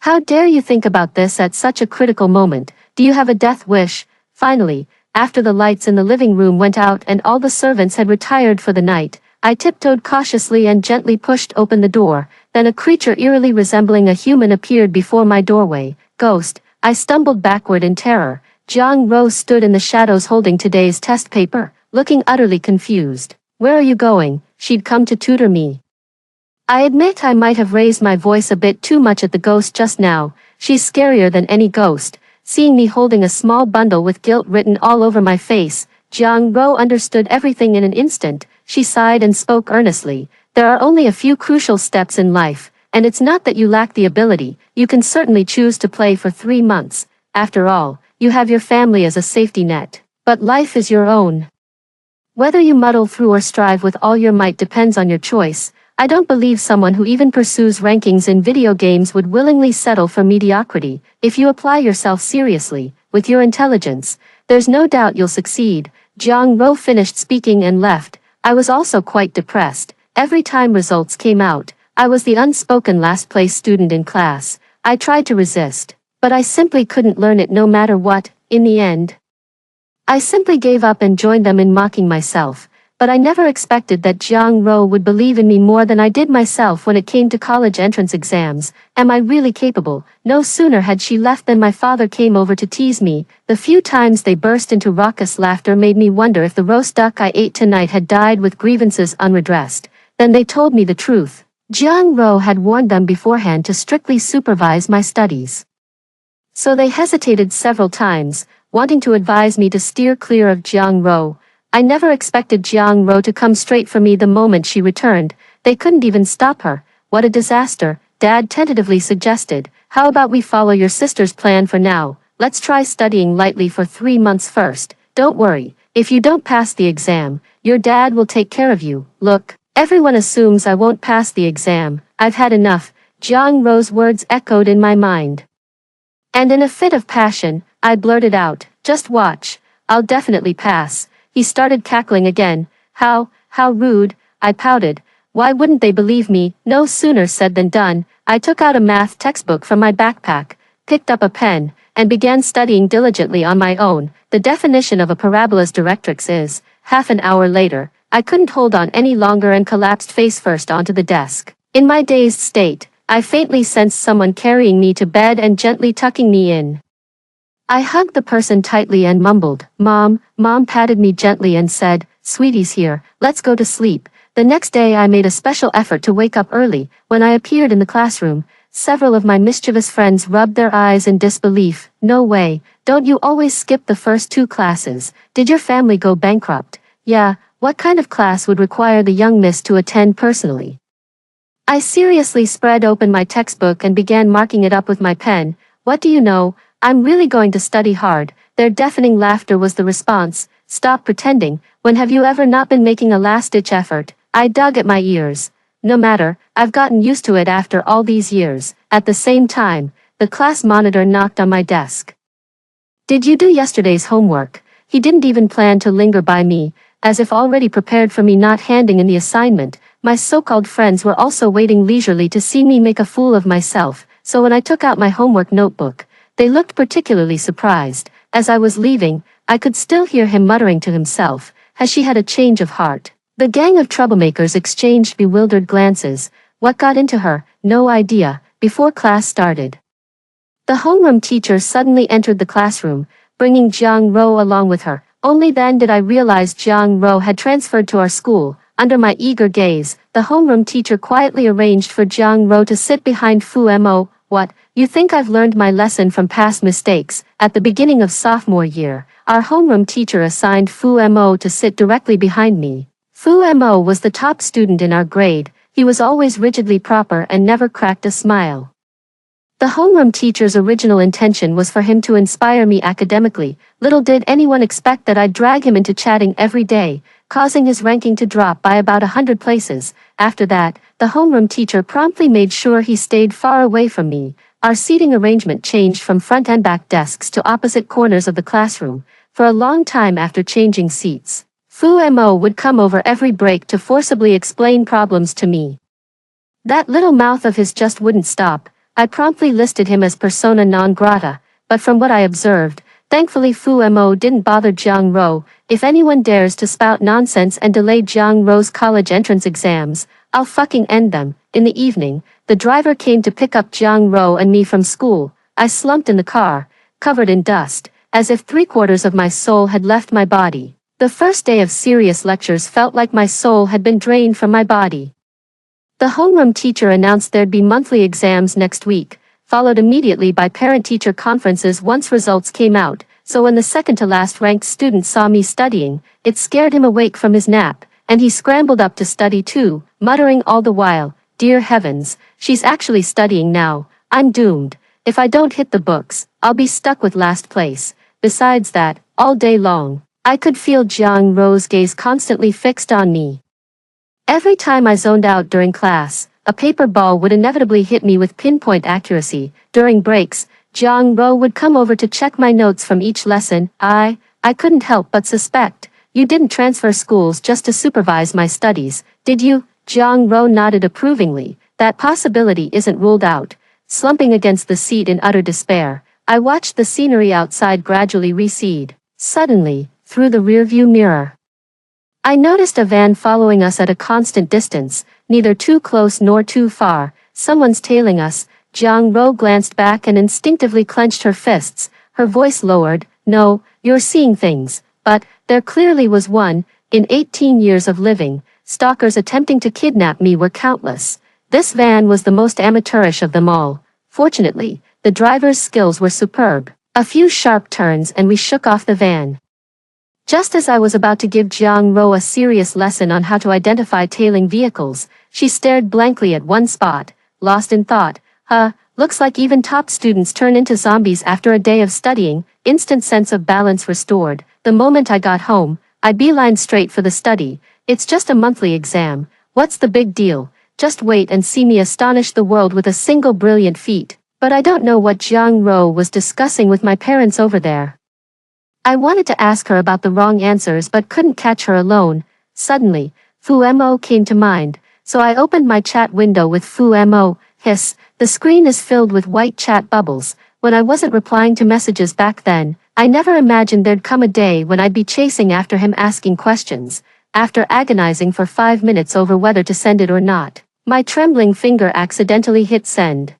How dare you think about this at such a critical moment? Do you have a death wish? Finally, after the lights in the living room went out and all the servants had retired for the night, I tiptoed cautiously and gently pushed open the door. Then a creature eerily resembling a human appeared before my doorway. Ghost. I stumbled backward in terror. Jiang Ro stood in the shadows holding today's test paper, looking utterly confused. Where are you going? She'd come to tutor me. I admit I might have raised my voice a bit too much at the ghost just now. She's scarier than any ghost. Seeing me holding a small bundle with guilt written all over my face, Jiang Ro understood everything in an instant. She sighed and spoke earnestly. There are only a few crucial steps in life, and it's not that you lack the ability. You can certainly choose to play for 3 months. After all, you have your family as a safety net. But life is your own. Whether you muddle through or strive with all your might depends on your choice. I don't believe someone who even pursues rankings in video games would willingly settle for mediocrity. If you apply yourself seriously, with your intelligence, there's no doubt you'll succeed. Jiang Ro finished speaking and left. I was also quite depressed. Every time results came out, I was the unspoken last-place student in class. I tried to resist, but I simply couldn't learn it no matter what. In the end, I simply gave up and joined them in mocking myself. But I never expected that Jiang Ro would believe in me more than I did myself when it came to college entrance exams. Am I really capable? No sooner had she left than my father came over to tease me. The few times they burst into raucous laughter made me wonder if the roast duck I ate tonight had died with grievances unredressed. Then they told me the truth. Jiang Ro had warned them beforehand to strictly supervise my studies. So they hesitated several times, wanting to advise me to steer clear of Jiang Ro. I never expected Jiang Ro to come straight for me the moment she returned. They couldn't even stop her. What a disaster, Dad tentatively suggested. How about we follow your sister's plan for now? Let's try studying lightly for 3 months first. Don't worry, if you don't pass the exam, your dad will take care of you. Look, everyone assumes I won't pass the exam. I've had enough. Jiang Ro's words echoed in my mind. And in a fit of passion, I blurted out, just watch. I'll definitely pass. He started cackling again. How rude, I pouted. Why wouldn't they believe me? No sooner said than done. I took out a math textbook from my backpack, picked up a pen, and began studying diligently on my own. The definition of a parabola's directrix is, half an hour later, I couldn't hold on any longer and collapsed face first onto the desk. In my dazed state, I faintly sensed someone carrying me to bed and gently tucking me in. I hugged the person tightly and mumbled, Mom. Mom patted me gently and said, Sweetie's here, let's go to sleep. The next day I made a special effort to wake up early. When I appeared in the classroom, several of my mischievous friends rubbed their eyes in disbelief. No way, don't you always skip the first 2 classes? Did your family go bankrupt? Yeah, what kind of class would require the young miss to attend personally? I seriously spread open my textbook and began marking it up with my pen. What do you know? I'm really going to study hard. Their deafening laughter was the response. Stop pretending. When have you ever not been making a last-ditch effort? I dug at my ears. No matter, I've gotten used to it after all these years. At the same time, the class monitor knocked on my desk. Did you do yesterday's homework? He didn't even plan to linger by me, as if already prepared for me not handing in the assignment. My so-called friends were also waiting leisurely to see me make a fool of myself, so when I took out my homework notebook, they looked particularly surprised. As I was leaving, I could still hear him muttering to himself, has she had a change of heart? The gang of troublemakers exchanged bewildered glances. What got into her? No idea. Before class started, the homeroom teacher suddenly entered the classroom, bringing Jiang Ro along with her. Only then did I realize Jiang Ro had transferred to our school. Under my eager gaze, the homeroom teacher quietly arranged for Jiang Ro to sit behind Fu Mo. What, you think I've learned my lesson from past mistakes? At the beginning of sophomore year, our homeroom teacher assigned Fu Mo to sit directly behind me. Fu Mo was the top student in our grade. He was always rigidly proper and never cracked a smile. The homeroom teacher's original intention was for him to inspire me academically. Little did anyone expect that I'd drag him into chatting every day, causing his ranking to drop by about 100 places. After that, the homeroom teacher promptly made sure he stayed far away from me. Our seating arrangement changed from front and back desks to opposite corners of the classroom. For a long time after changing seats, Fu Mo would come over every break to forcibly explain problems to me. That little mouth of his just wouldn't stop. I promptly listed him as persona non grata, but from what I observed, thankfully Fu Mo didn't bother Jiang Ro. If anyone dares to spout nonsense and delay Jiang Ro's college entrance exams, I'll fucking end them. In the evening, the driver came to pick up Jiang Ro and me from school. I slumped in the car, covered in dust, as if 3/4 of my soul had left my body. The first day of serious lectures felt like my soul had been drained from my body. The homeroom teacher announced there'd be monthly exams next week, followed immediately by parent-teacher conferences once results came out, so when the second-to-last ranked student saw me studying, it scared him awake from his nap, and he scrambled up to study too, muttering all the while, "Dear heavens, she's actually studying now. I'm doomed. If I don't hit the books, I'll be stuck with last place." Besides that, all day long, I could feel Jiang Ro's gaze constantly fixed on me. Every time I zoned out during class, a paper ball would inevitably hit me with pinpoint accuracy. During breaks, Jiang Ro would come over to check my notes from each lesson. I couldn't help but suspect, "You didn't transfer schools just to supervise my studies, did you?" Jiang Ro nodded approvingly. "That possibility isn't ruled out." Slumping against the seat in utter despair, I watched the scenery outside gradually recede. Suddenly, through the rearview mirror, I noticed a van following us at a constant distance, neither too close nor too far. "Someone's tailing us." Jiang Ro glanced back and instinctively clenched her fists, her voice lowered. "No, you're seeing things, but there clearly was one. In 18 years of living, stalkers attempting to kidnap me were countless. This van was the most amateurish of them all. Fortunately, the driver's skills were superb. A few sharp turns and we shook off the van. Just as I was about to give Jiang Ro a serious lesson on how to identify tailing vehicles, she stared blankly at one spot, lost in thought. Looks like even top students turn into zombies after a day of studying." Instant sense of balance restored. The moment I got home, I beelined straight for the study. "It's just a monthly exam. What's the big deal? Just wait and see me astonish the world with a single brilliant feat." But I don't know what Jiang Ro was discussing with my parents over there. I wanted to ask her about the wrong answers but couldn't catch her alone. Suddenly, Fu Mo came to mind, so I opened my chat window with Fu Mo. Hiss, the screen is filled with white chat bubbles. When I wasn't replying to messages back then, I never imagined there'd come a day when I'd be chasing after him asking questions. After agonizing for 5 minutes over whether to send it or not, my trembling finger accidentally hit send.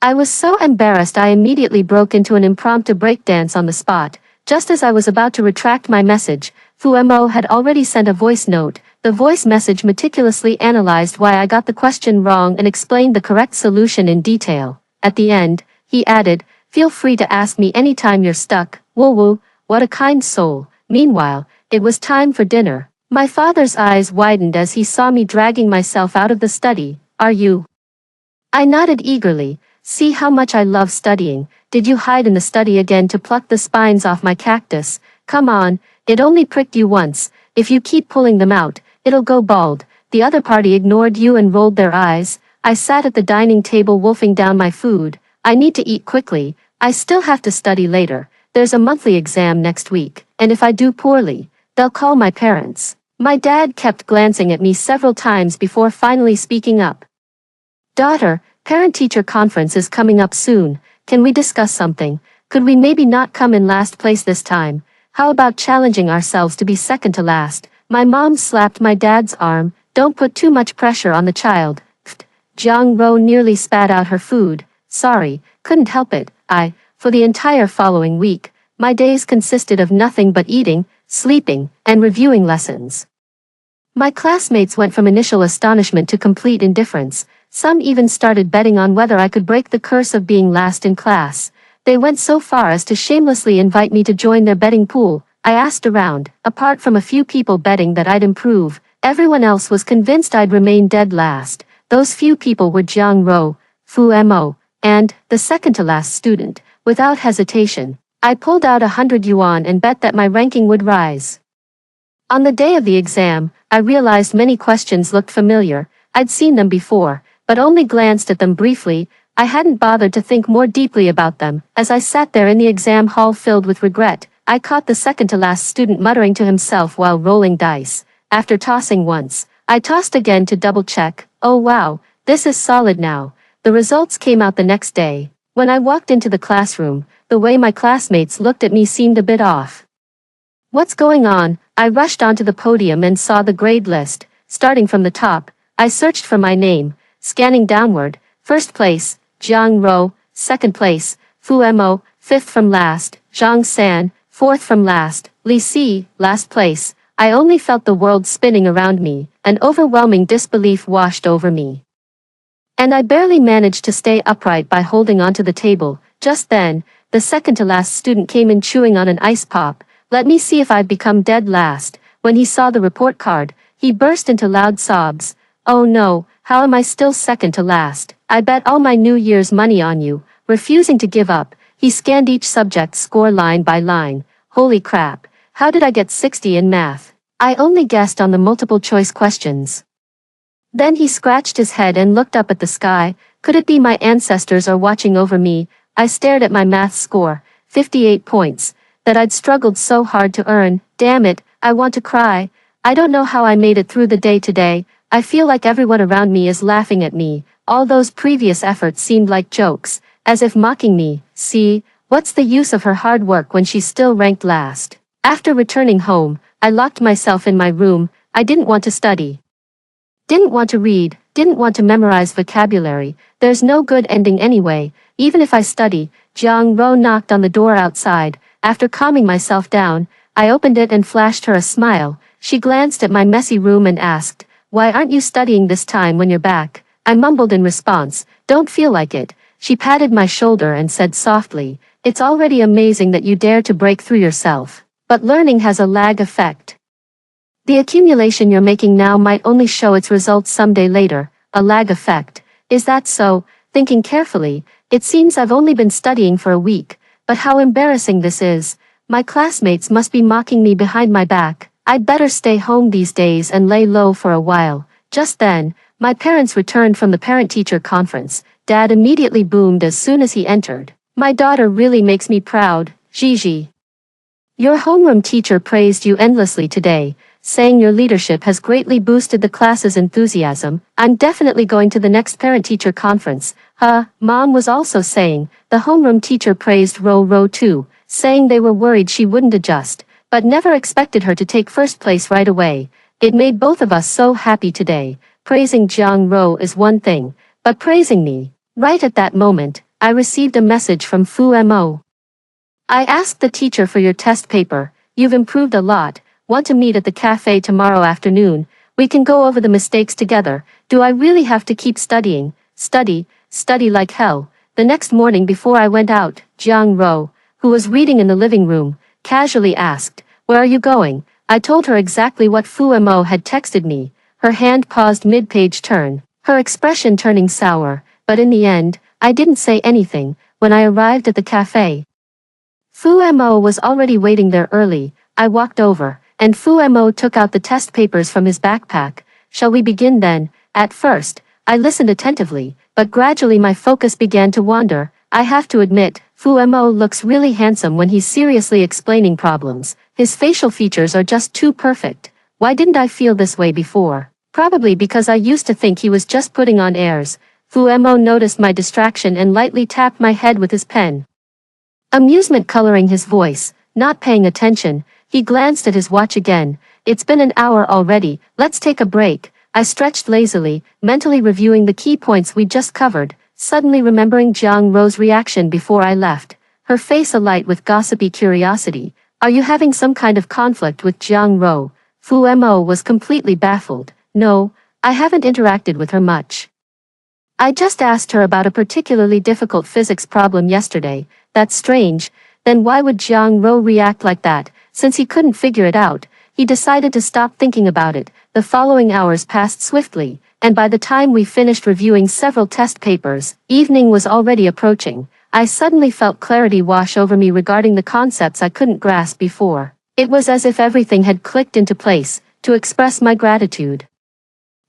I was so embarrassed I immediately broke into an impromptu breakdance on the spot. Just as I was about to retract my message, Fu Mo had already sent a voice note. The voice message meticulously analyzed why I got the question wrong and explained the correct solution in detail. At the end, he added, "Feel free to ask me anytime you're stuck." Woo woo, what a kind soul. Meanwhile, it was time for dinner. My father's eyes widened as he saw me dragging myself out of the study. "Are you?" I nodded eagerly. "See how much I love studying. Did you hide in the study again to pluck the spines off my cactus? Come on, it only pricked you once. If you keep pulling them out, it'll go bald." The other party ignored you and rolled their eyes. I sat at the dining table wolfing down my food. I need to eat quickly. I still have to study later. There's a monthly exam next week, and if I do poorly, they'll call my parents. My dad kept glancing at me several times before finally speaking up. "Daughter, parent-teacher conference is coming up soon. Can we discuss something? Could we maybe not come in last place this time? How about challenging ourselves to be second to last?" My mom slapped my dad's arm. "Don't put too much pressure on the child." Jiang Ro nearly spat out her food. "Sorry, couldn't help it." For the entire following week, my days consisted of nothing but eating, sleeping, and reviewing lessons. My classmates went from initial astonishment to complete indifference. Some even started betting on whether I could break the curse of being last in class. They went so far as to shamelessly invite me to join their betting pool. I asked around. Apart from a few people betting that I'd improve, everyone else was convinced I'd remain dead last. Those few people were Jiang Ro, Fu Mo, and the second-to-last student. Without hesitation, I pulled out 100 yuan and bet that my ranking would rise. On the day of the exam, I realized many questions looked familiar. I'd seen them before, but only glanced at them briefly. I hadn't bothered to think more deeply about them. As I sat there in the exam hall filled with regret, I caught the second-to-last student muttering to himself while rolling dice. After tossing once, I tossed again to double-check. Oh wow, this is solid now. The results came out the next day. When I walked into the classroom, the way my classmates looked at me seemed a bit off. What's going on? I rushed onto the podium and saw the grade list. Starting from the top, I searched for my name, scanning downward. First place, Jiang Ro. Second place, Fu Mo. Fifth from last, Zhang San. Fourth from last, Li Si. Last place. I only felt the world spinning around me. An overwhelming disbelief washed over me. And I barely managed to stay upright by holding onto the table. Just then, the second-to-last student came in chewing on an ice pop. Let me see if I've become dead last. When he saw the report card, he burst into loud sobs. Oh no, how am I still second to last? I bet all my New Year's money on you. Refusing to give up, he scanned each subject's score line by line. Holy crap, how did I get 60 in math? I only guessed on the multiple choice questions. Then he scratched his head and looked up at the sky. Could it be my ancestors are watching over me? I stared at my math score, 58 points, that I'd struggled so hard to earn. Damn it, I want to cry. I don't know how I made it through the day today. I feel like everyone around me is laughing at me. All those previous efforts seemed like jokes, as if mocking me. See, what's the use of her hard work when she's still ranked last? After returning home, I locked myself in my room. I didn't want to study. Didn't want to read, didn't want to memorize vocabulary. There's no good ending anyway, even if I study. Jiang Ro knocked on the door outside. After calming myself down, I opened it and flashed her a smile. She glanced at my messy room and asked, "Why aren't you studying this time when you're back?" I mumbled in response, "Don't feel like it." She patted my shoulder and said softly, "It's already amazing that you dare to break through yourself. But learning has a lag effect. The accumulation you're making now might only show its results someday later." A lag effect. Is that so? Thinking carefully, it seems I've only been studying for a week, but how embarrassing this is. My classmates must be mocking me behind my back. I'd better stay home these days and lay low for a while. Just then, my parents returned from the parent-teacher conference. Dad immediately boomed as soon as he entered. "My daughter really makes me proud, Gigi. Your homeroom teacher praised you endlessly today, saying your leadership has greatly boosted the class's enthusiasm. I'm definitely going to the next parent-teacher conference." Mom was also saying. The homeroom teacher praised Ro too, saying they were worried she wouldn't adjust, but never expected her to take first place right away. It made both of us so happy today. Praising Jiang Ro is one thing, but praising me. Right at that moment, I received a message from Fu Mo. "I asked the teacher for your test paper. You've improved a lot. Want to meet at the cafe tomorrow afternoon? We can go over the mistakes together." Do I really have to keep studying? Study like hell. The next morning before I went out, Jiang Ro, who was reading in the living room, casually asked, "Where are you going?" I told her exactly what Fu Mo had texted me. Her hand paused mid-page turn, her expression turning sour, but in the end, I didn't say anything. When I arrived at the cafe, Fu Mo was already waiting there early. I walked over, and Fu Mo took out the test papers from his backpack. "Shall we begin then?" At first, I listened attentively, but gradually my focus began to wander. I have to admit, Fu Mo looks really handsome when he's seriously explaining problems. His facial features are just too perfect. Why didn't I feel this way before? Probably because I used to think he was just putting on airs. Fu Mo noticed my distraction and lightly tapped my head with his pen. Amusement coloring his voice. Not paying attention, he glanced at his watch again. "It's been an hour already, let's take a break." I stretched lazily, mentally reviewing the key points we just covered, suddenly remembering Jiang Ro's reaction before I left, her face alight with gossipy curiosity. "Are you having some kind of conflict with Jiang Ro?" Fu Mo was completely baffled. "No, I haven't interacted with her much." I just asked her about a particularly difficult physics problem yesterday. That's strange. Then why would Jiang Ro react like that? Since he couldn't figure it out, he decided to stop thinking about it. The following hours passed swiftly, and by the time we finished reviewing several test papers, evening was already approaching. I suddenly felt clarity wash over me regarding the concepts I couldn't grasp before. It was as if everything had clicked into place. To express my gratitude,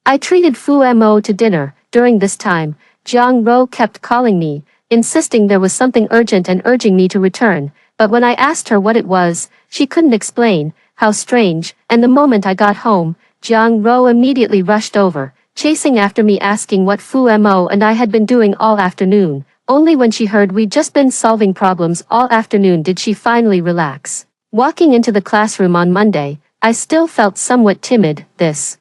I treated Fu Mo to dinner. During this time, Jiang Ro kept calling me, insisting there was something urgent and urging me to return, but when I asked her what it was, she couldn't explain. How strange. And the moment I got home, Jiang Ro immediately rushed over, chasing after me asking what Fu Mo and I had been doing all afternoon. Only when she heard we'd just been solving problems all afternoon did she finally relax. Walking into the classroom on Monday, I still felt somewhat timid. This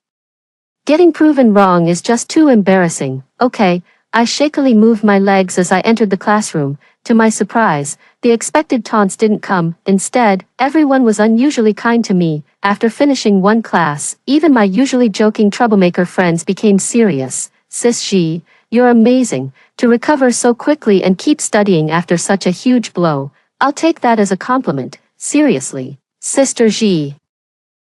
getting proven wrong is just too embarrassing. Okay, I shakily moved my legs as I entered the classroom. To my surprise, the expected taunts didn't come. Instead, everyone was unusually kind to me. After finishing one class, even my usually joking troublemaker friends became serious. Sis Ji, you're amazing. To recover so quickly and keep studying after such a huge blow. I'll take that as a compliment. Seriously. Sister Ji.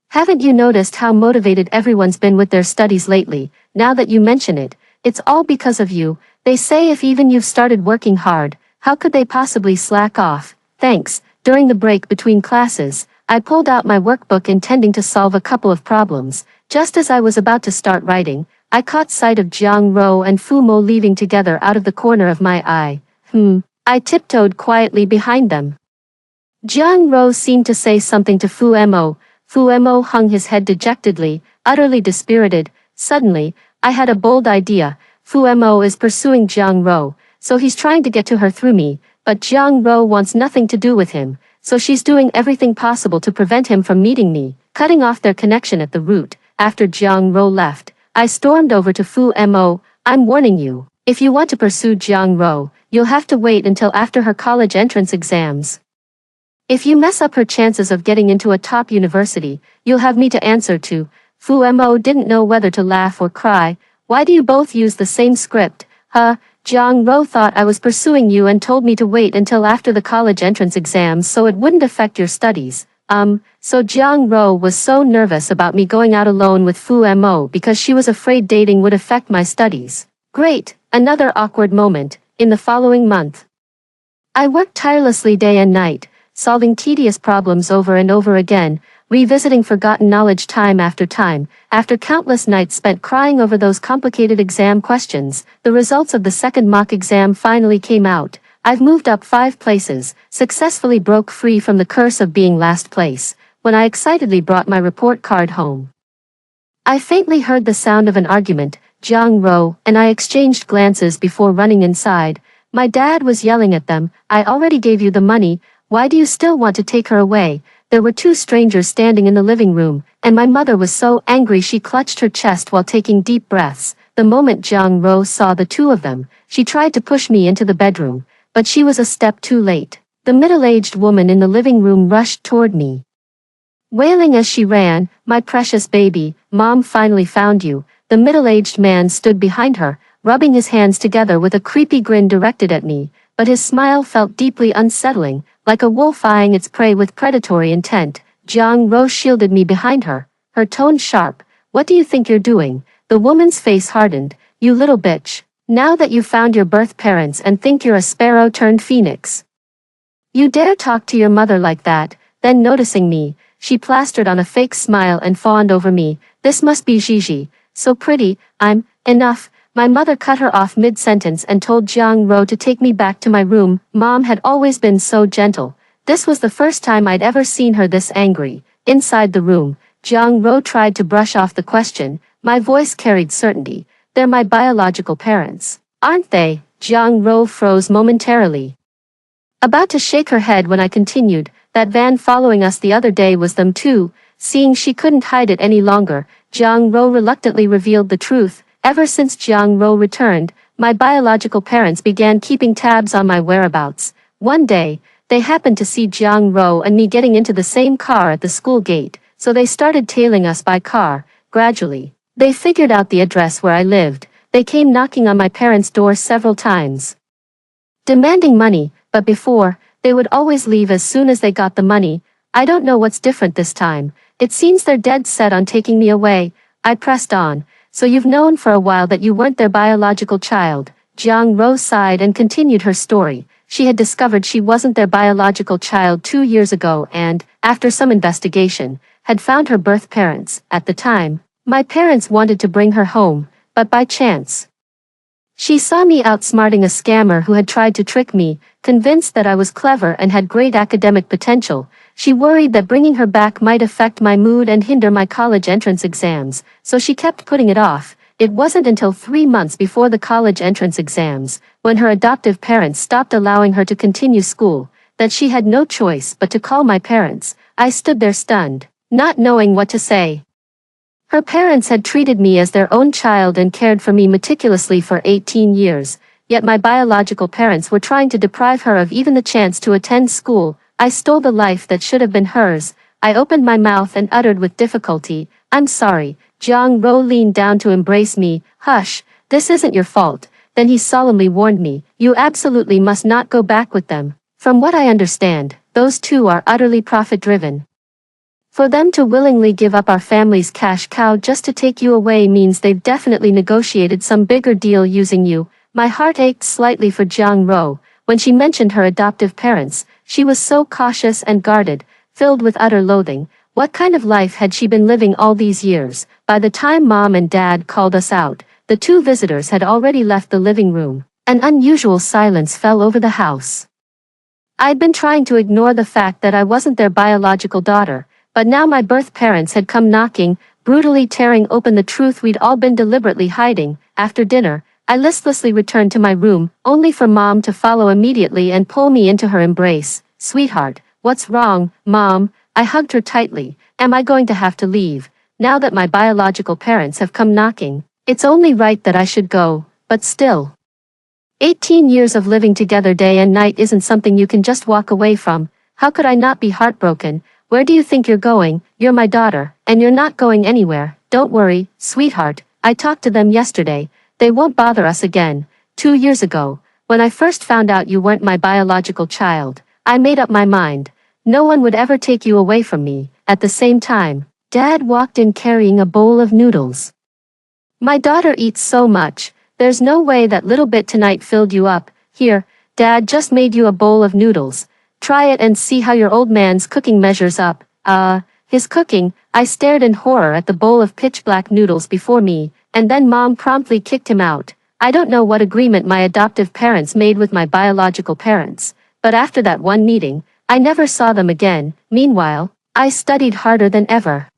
Haven't you noticed how motivated everyone's been with their studies lately? Now that you mention it, it's all because of you. They say if even you've started working hard, how could they possibly slack off? Thanks. During the break between classes, I pulled out my workbook intending to solve a couple of problems. Just as I was about to start writing, I caught sight of Jiang Ro and Fu Mo leaving together out of the corner of my eye. I tiptoed quietly behind them. Jiang Ro seemed to say something to Fu Mo. Fu Mo hung his head dejectedly, utterly dispirited. Suddenly, I had a bold idea. Fu Mo is pursuing Jiang Ro, so he's trying to get to her through me, but Jiang Ro wants nothing to do with him, so she's doing everything possible to prevent him from meeting me, cutting off their connection at the root. After Jiang Ro left, I stormed over to Fu Mo. I'm warning you, if you want to pursue Jiang Ro, you'll have to wait until after her college entrance exams. If you mess up her chances of getting into a top university, you'll have me to answer to. Fu Mo didn't know whether to laugh or cry. Why do you both use the same script? Jiang Ro thought I was pursuing you and told me to wait until after the college entrance exams so it wouldn't affect your studies. So Jiang Ro was so nervous about me going out alone with Fu Mo because she was afraid dating would affect my studies. Great, another awkward moment. In the following month, I worked tirelessly day and night, solving tedious problems over and over again, revisiting forgotten knowledge time after time. After countless nights spent crying over those complicated exam questions, the results of the second mock exam finally came out. I've moved up 5 places, successfully broke free from the curse of being last place, when I excitedly brought my report card home. I faintly heard the sound of an argument. Jiang Ro and I exchanged glances before running inside. My dad was yelling at them, I already gave you the money, why do you still want to take her away? There were 2 strangers standing in the living room, and my mother was so angry she clutched her chest while taking deep breaths. The moment Jiang Ro saw the 2 of them, she tried to push me into the bedroom, but she was a step too late. The middle-aged woman in the living room rushed toward me, wailing as she ran, my precious baby, Mom finally found you. The middle-aged man stood behind her, rubbing his hands together with a creepy grin directed at me, but his smile felt deeply unsettling, like a wolf eyeing its prey with predatory intent. Jiang Ro shielded me behind her, her tone sharp. What do you think you're doing? The woman's face hardened. You little bitch. Now that you found your birth parents and think you're a sparrow turned phoenix, you dare talk to your mother like that? Then noticing me, she plastered on a fake smile and fawned over me. This must be Gigi. So pretty. Enough. My mother cut her off mid-sentence and told Jiang Ro to take me back to my room. Mom had always been so gentle. This was the first time I'd ever seen her this angry. Inside the room, Jiang Ro tried to brush off the question. My voice carried certainty. They're my biological parents, aren't they? Jiang Ro froze momentarily, about to shake her head when I continued. That van following us the other day was them too. Seeing she couldn't hide it any longer, Jiang Ro reluctantly revealed the truth. Ever since Jiang Ro returned, my biological parents began keeping tabs on my whereabouts. One day, they happened to see Jiang Ro and me getting into the same car at the school gate, so they started tailing us by car. Gradually, they figured out the address where I lived. they came knocking on my parents' door several times, demanding money, but before, they would always leave as soon as they got the money. I don't know what's different this time. It seems they're dead set on taking me away. I pressed on. So you've known for a while that you weren't their biological child. Jiang Ro sighed and continued her story. She had discovered she wasn't their biological child 2 years ago and, after some investigation, had found her birth parents. At the time, my parents wanted to bring her home, but by chance, she saw me outsmarting a scammer who had tried to trick me. Convinced that I was clever and had great academic potential, she worried that bringing her back might affect my mood and hinder my college entrance exams, so she kept putting it off. It wasn't until 3 months before the college entrance exams, when her adoptive parents stopped allowing her to continue school, that she had no choice but to call my parents. I stood there stunned, not knowing what to say. Her parents had treated me as their own child and cared for me meticulously for 18 years, yet my biological parents were trying to deprive her of even the chance to attend school. I stole the life that should have been hers. I opened my mouth and uttered with difficulty, "I'm sorry." Jiang Ro leaned down to embrace me. "Hush, this isn't your fault." Then he solemnly warned me, "You absolutely must not go back with them. From what I understand, those two are utterly profit-driven. For them to willingly give up our family's cash cow just to take you away means they've definitely negotiated some bigger deal using you." My heart ached slightly for Jiang Ro. When she mentioned her adoptive parents, she was so cautious and guarded, filled with utter loathing. What kind of life had she been living all these years? By the time Mom and Dad called us out, the two visitors had already left the living room. An unusual silence fell over the house. I'd been trying to ignore the fact that I wasn't their biological daughter, but now my birth parents had come knocking, brutally tearing open the truth we'd all been deliberately hiding. After dinner, I listlessly returned to my room, only for Mom to follow immediately and pull me into her embrace. "Sweetheart, what's wrong, Mom?" I hugged her tightly. "Am I going to have to leave? Now that my biological parents have come knocking, it's only right that I should go, but still. 18 years of living together day and night isn't something you can just walk away from. How could I not be heartbroken? Where do you think you're going? You're my daughter, and you're not going anywhere. Don't worry, sweetheart. I talked to them yesterday. They won't bother us again. 2 years ago, when I first found out you weren't my biological child, I made up my mind. No one would ever take you away from me." At the same time, Dad walked in carrying a bowl of noodles. "My daughter eats so much. There's no way that little bit tonight filled you up. Here, Dad just made you a bowl of noodles. Try it and see how your old man's cooking measures up." His cooking? I stared in horror at the bowl of pitch-black noodles before me, and then Mom promptly kicked him out. I don't know what agreement my adoptive parents made with my biological parents, but after that one meeting, I never saw them again. Meanwhile, I studied harder than ever.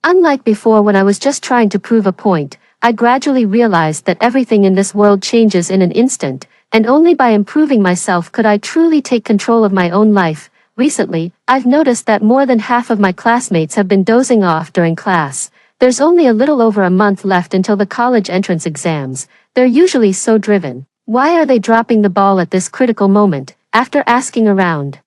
Unlike before when I was just trying to prove a point, I gradually realized that everything in this world changes in an instant, and only by improving myself could I truly take control of my own life. Recently, I've noticed that more than half of my classmates have been dozing off during class. There's only a little over a month left until the college entrance exams. They're usually so driven. Why are they dropping the ball at this critical moment? After asking around,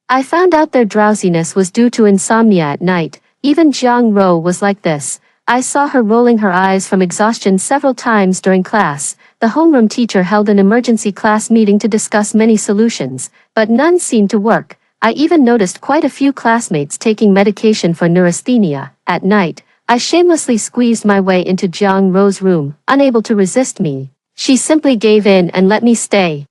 I found out their drowsiness was due to insomnia at night. Even Jiang Ro was like this. I saw her rolling her eyes from exhaustion several times during class. The homeroom teacher held an emergency class meeting to discuss many solutions, but none seemed to work. I even noticed quite a few classmates taking medication for neurasthenia. At night, I shamelessly squeezed my way into Jiang Ro's room, unable to resist me. She simply gave in and let me stay.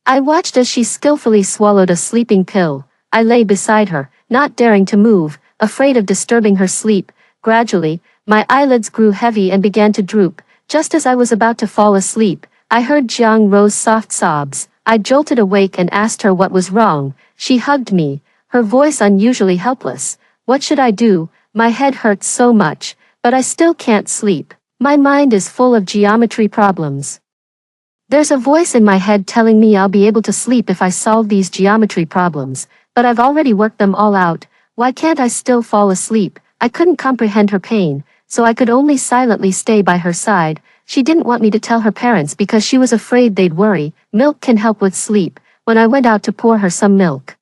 I watched as she skillfully swallowed a sleeping pill. I lay beside her, not daring to move, afraid of disturbing her sleep. Gradually, my eyelids grew heavy and began to droop. Just as I was about to fall asleep, I heard Jiang Ro's soft sobs. I jolted awake and asked her what was wrong. She hugged me, her voice unusually helpless. What should I do? My head hurts so much, but I still can't sleep. My mind is full of geometry problems. There's a voice in my head telling me I'll be able to sleep if I solve these geometry problems, but I've already worked them all out. Why can't I still fall asleep? I couldn't comprehend her pain, so I could only silently stay by her side. She didn't want me to tell her parents because she was afraid they'd worry. Milk can help with sleep. When I went out to pour her some milk,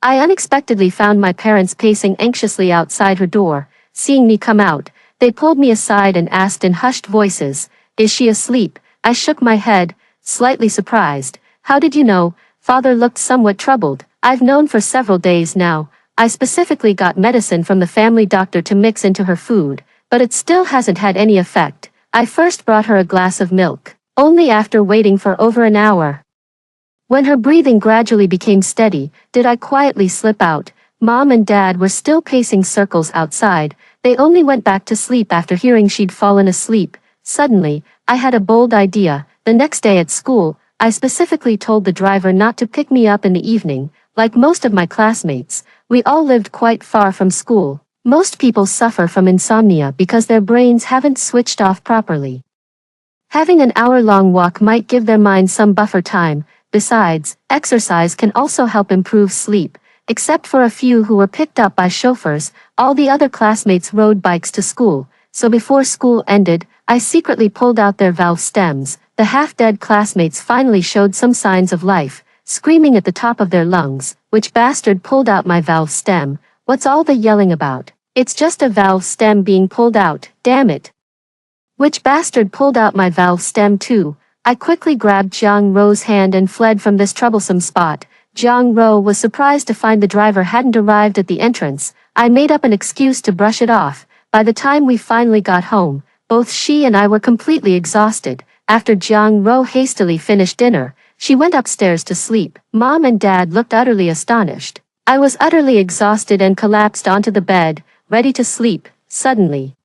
I unexpectedly found my parents pacing anxiously outside her door. Seeing me come out, They pulled me aside and asked in hushed voices, "Is she asleep?" I shook my head, slightly surprised. "How did you know?" Father looked somewhat troubled. "I've known for several days now. I specifically got medicine from the family doctor to mix into her food, but it still hasn't had any effect. I first brought her a glass of milk, only after waiting for over an hour. When her breathing gradually became steady, did I quietly slip out. Mom and Dad were still pacing circles outside. They only went back to sleep after hearing she'd fallen asleep. Suddenly, I had a bold idea. The next day at school, I specifically told the driver not to pick me up in the evening. Like most of my classmates, we all lived quite far from school. Most people suffer from insomnia because their brains haven't switched off properly. Having an hour-long walk might give their mind some buffer time. Besides, exercise can also help improve sleep. Except for a few who were picked up by chauffeurs, all the other classmates rode bikes to school. So before school ended, I secretly pulled out their valve stems. The half-dead classmates finally showed some signs of life, screaming at the top of their lungs. "Which bastard pulled out my valve stem? What's all the yelling about? It's just a valve stem being pulled out, damn it. Which bastard pulled out my valve stem too?" I quickly grabbed Jiang Ro's hand and fled from this troublesome spot. Jiang Ro was surprised to find the driver hadn't arrived at the entrance. I made up an excuse to brush it off. By the time we finally got home, both she and I were completely exhausted. After Jiang Ro hastily finished dinner, she went upstairs to sleep. Mom and Dad looked utterly astonished. I was utterly exhausted and collapsed onto the bed, ready to sleep. Suddenly,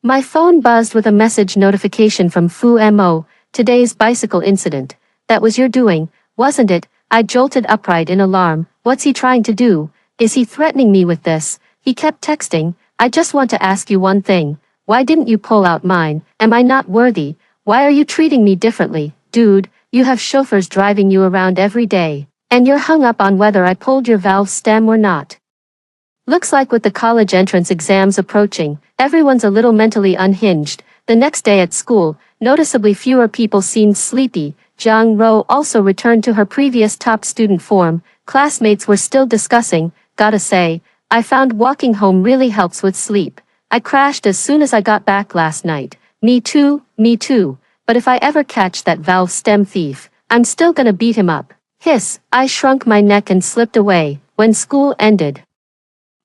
my phone buzzed with a message notification from Fu Mo. "Today's bicycle incident. That was your doing, wasn't it?" I jolted upright in alarm. What's he trying to do? Is he threatening me with this? He kept texting. "I just want to ask you one thing. Why didn't you pull out mine? Am I not worthy? Why are you treating me differently? Dude, you have chauffeurs driving you around every day, and you're hung up on whether I pulled your valve stem or not." Looks like with the college entrance exams approaching, everyone's a little mentally unhinged. The next day at school, noticeably fewer people seemed sleepy. Jiang Ro also returned to her previous top student form. Classmates were still discussing. "Gotta say, I found walking home really helps with sleep. I crashed as soon as I got back last night." Me too. But if I ever catch that valve stem thief, I'm still gonna beat him up." Hiss, I shrunk my neck and slipped away. When school ended,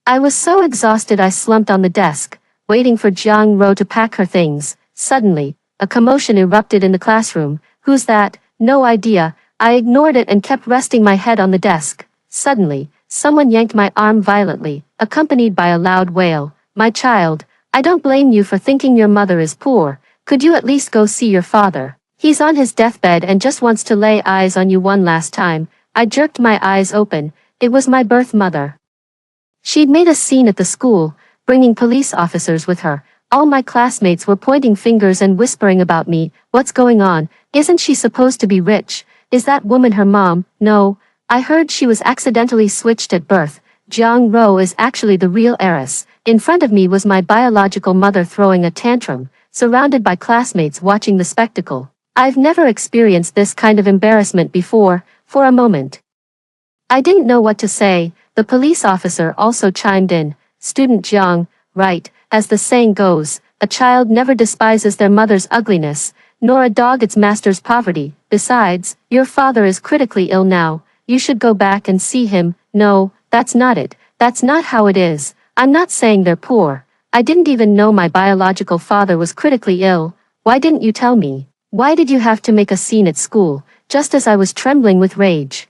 I was so exhausted I slumped on the desk, waiting for Jiang Ro to pack her things. Suddenly, a commotion erupted in the classroom. "Who's that?" "No idea." I ignored it and kept resting my head on the desk. Suddenly, someone yanked my arm violently, accompanied by a loud wail. "My child, I don't blame you for thinking your mother is poor. Could you at least go see your father? He's on his deathbed and just wants to lay eyes on you one last time." I jerked my eyes open. It was my birth mother. She'd made a scene at the school, bringing police officers with her. All my classmates were pointing fingers and whispering about me. "What's going on? Isn't she supposed to be rich? Is that woman her mom?" "No, I heard she was accidentally switched at birth. Jiang Ro is actually the real heiress." In front of me was my biological mother throwing a tantrum, surrounded by classmates watching the spectacle. I've never experienced this kind of embarrassment before. For a moment, I didn't know what to say. The police officer also chimed in. "Student Jiang, right, as the saying goes, a child never despises their mother's ugliness, nor a dog its master's poverty. Besides, your father is critically ill now. You should go back and see him." "No, that's not it. That's not how it is. I'm not saying they're poor. I didn't even know my biological father was critically ill. Why didn't you tell me? Why did you have to make a scene at school, just as I was trembling with rage?"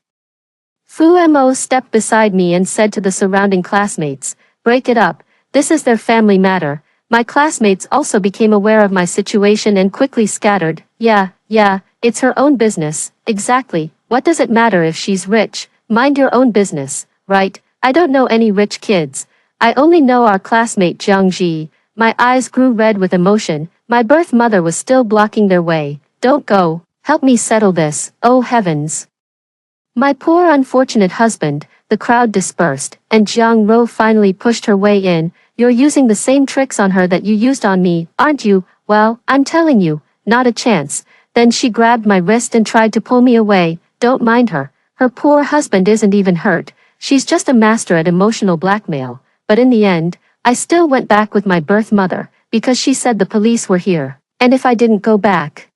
Fu Mo stepped beside me and said to the surrounding classmates, "Break it up. This is their family matter." My classmates also became aware of my situation and quickly scattered. Yeah, it's her own business." "Exactly. What does it matter if she's rich? Mind your own business." "Right, I don't know any rich kids. I only know our classmate Jiang Ji." My eyes grew red with emotion. My birth mother was still blocking their way. "Don't go. Help me settle this. Oh heavens. My poor unfortunate husband." The crowd dispersed, and Jiang Ro finally pushed her way in. "You're using the same tricks on her that you used on me, aren't you?" "Well, I'm telling you, not a chance." Then she grabbed my wrist and tried to pull me away. "Don't mind her. Her poor husband isn't even hurt. She's just a master at emotional blackmail." But in the end, I still went back with my birth mother, because she said the police were here, and if I didn't go back,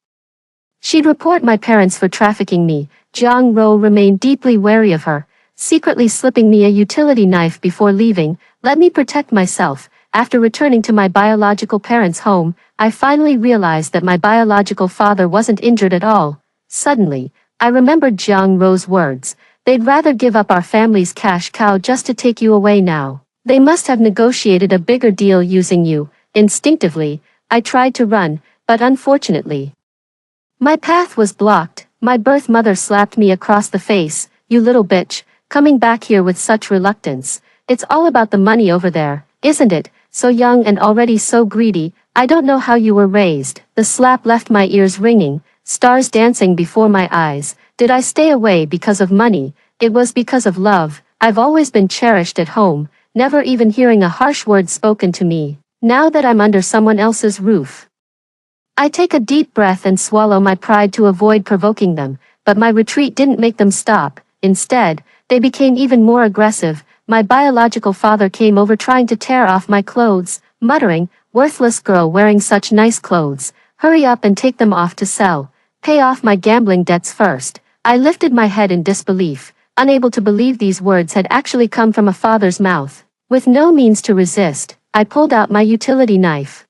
she'd report my parents for trafficking me. Jiang Ro remained deeply wary of her, secretly slipping me a utility knife before leaving. Let me protect myself. After returning to my biological parents' home, I finally realized that my biological father wasn't injured at all. Suddenly, I remembered Jiang Ro's words. They'd rather give up our family's cash cow just to take you away now. They must have negotiated a bigger deal using you. Instinctively, I tried to run, but unfortunately, my path was blocked. My birth mother slapped me across the face. You little bitch, coming back here with such reluctance. It's all about the money over there, isn't it? So young and already so greedy. I don't know how you were raised. The slap left my ears ringing, stars dancing before my eyes. Did I stay away because of money? It was because of love. I've always been cherished at home, never even hearing a harsh word spoken to me. Now that I'm under someone else's roof, I take a deep breath and swallow my pride to avoid provoking them, but my retreat didn't make them stop. Instead, they became even more aggressive. My biological father came over trying to tear off my clothes, muttering, "Worthless girl wearing such nice clothes. Hurry up and take them off to sell. Pay off my gambling debts first." I lifted my head in disbelief, unable to believe these words had actually come from a father's mouth. With no means to resist, I pulled out my utility knife.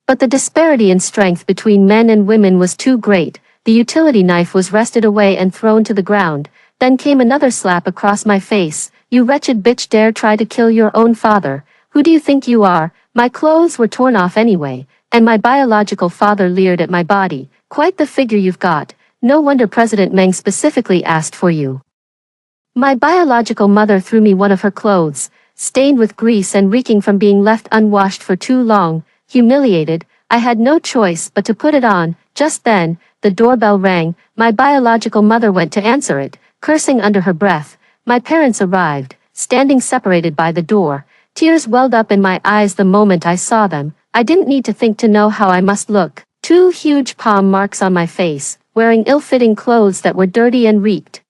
But the disparity in strength between men and women was too great. The utility knife was wrested away and thrown to the ground. Then came another slap across my face. "You wretched bitch, dare try to kill your own father. Who do you think you are?" My clothes were torn off anyway, and my biological father leered at my body. "Quite the figure you've got. No wonder President Meng specifically asked for you." My biological mother threw me one of her clothes, stained with grease and reeking from being left unwashed for too long. Humiliated, I had no choice but to put it on. Just then, the doorbell rang. My biological mother went to answer it, cursing under her breath. My parents arrived, standing separated by the door. Tears welled up in my eyes the moment I saw them. I didn't need to think to know how I must look. 2 huge palm marks on my face, wearing ill-fitting clothes that were dirty and reeked.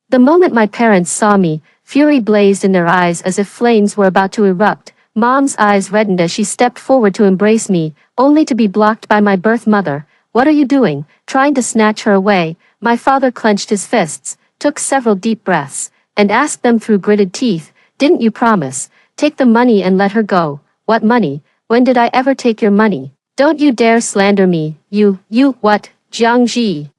The moment my parents saw me, fury blazed in their eyes as if flames were about to erupt. Mom's eyes reddened as she stepped forward to embrace me, only to be blocked by my birth mother. "What are you doing?" Trying to snatch her away, my father clenched his fists, took several deep breaths, and asked them through gritted teeth, "Didn't you promise? Take the money and let her go." "What money? When did I ever take your money? Don't you dare slander me, you, what?" "Jiang Ji.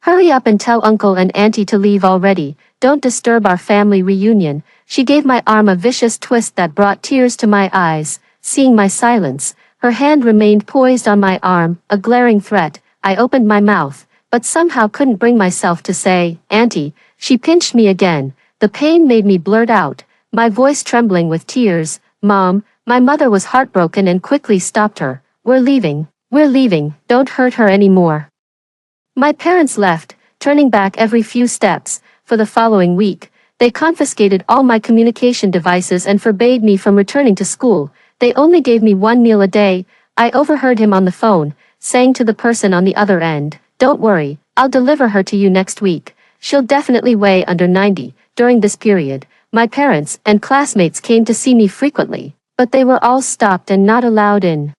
Hurry up and tell uncle and auntie to leave already. Don't disturb our family reunion." She gave my arm a vicious twist that brought tears to my eyes. Seeing my silence, her hand remained poised on my arm, a glaring threat. I opened my mouth, but somehow couldn't bring myself to say, "Auntie." She pinched me again. The pain made me blurt out, my voice trembling with tears, "Mom." My mother was heartbroken and quickly stopped her. We're leaving, don't hurt her anymore." My parents left, turning back every few steps. For the following week, they confiscated all my communication devices and forbade me from returning to school. They only gave me 1 meal a day. I overheard him on the phone, saying to the person on the other end, "Don't worry, I'll deliver her to you next week. She'll definitely weigh under 90. During this period, my parents and classmates came to see me frequently, but they were all stopped and not allowed in.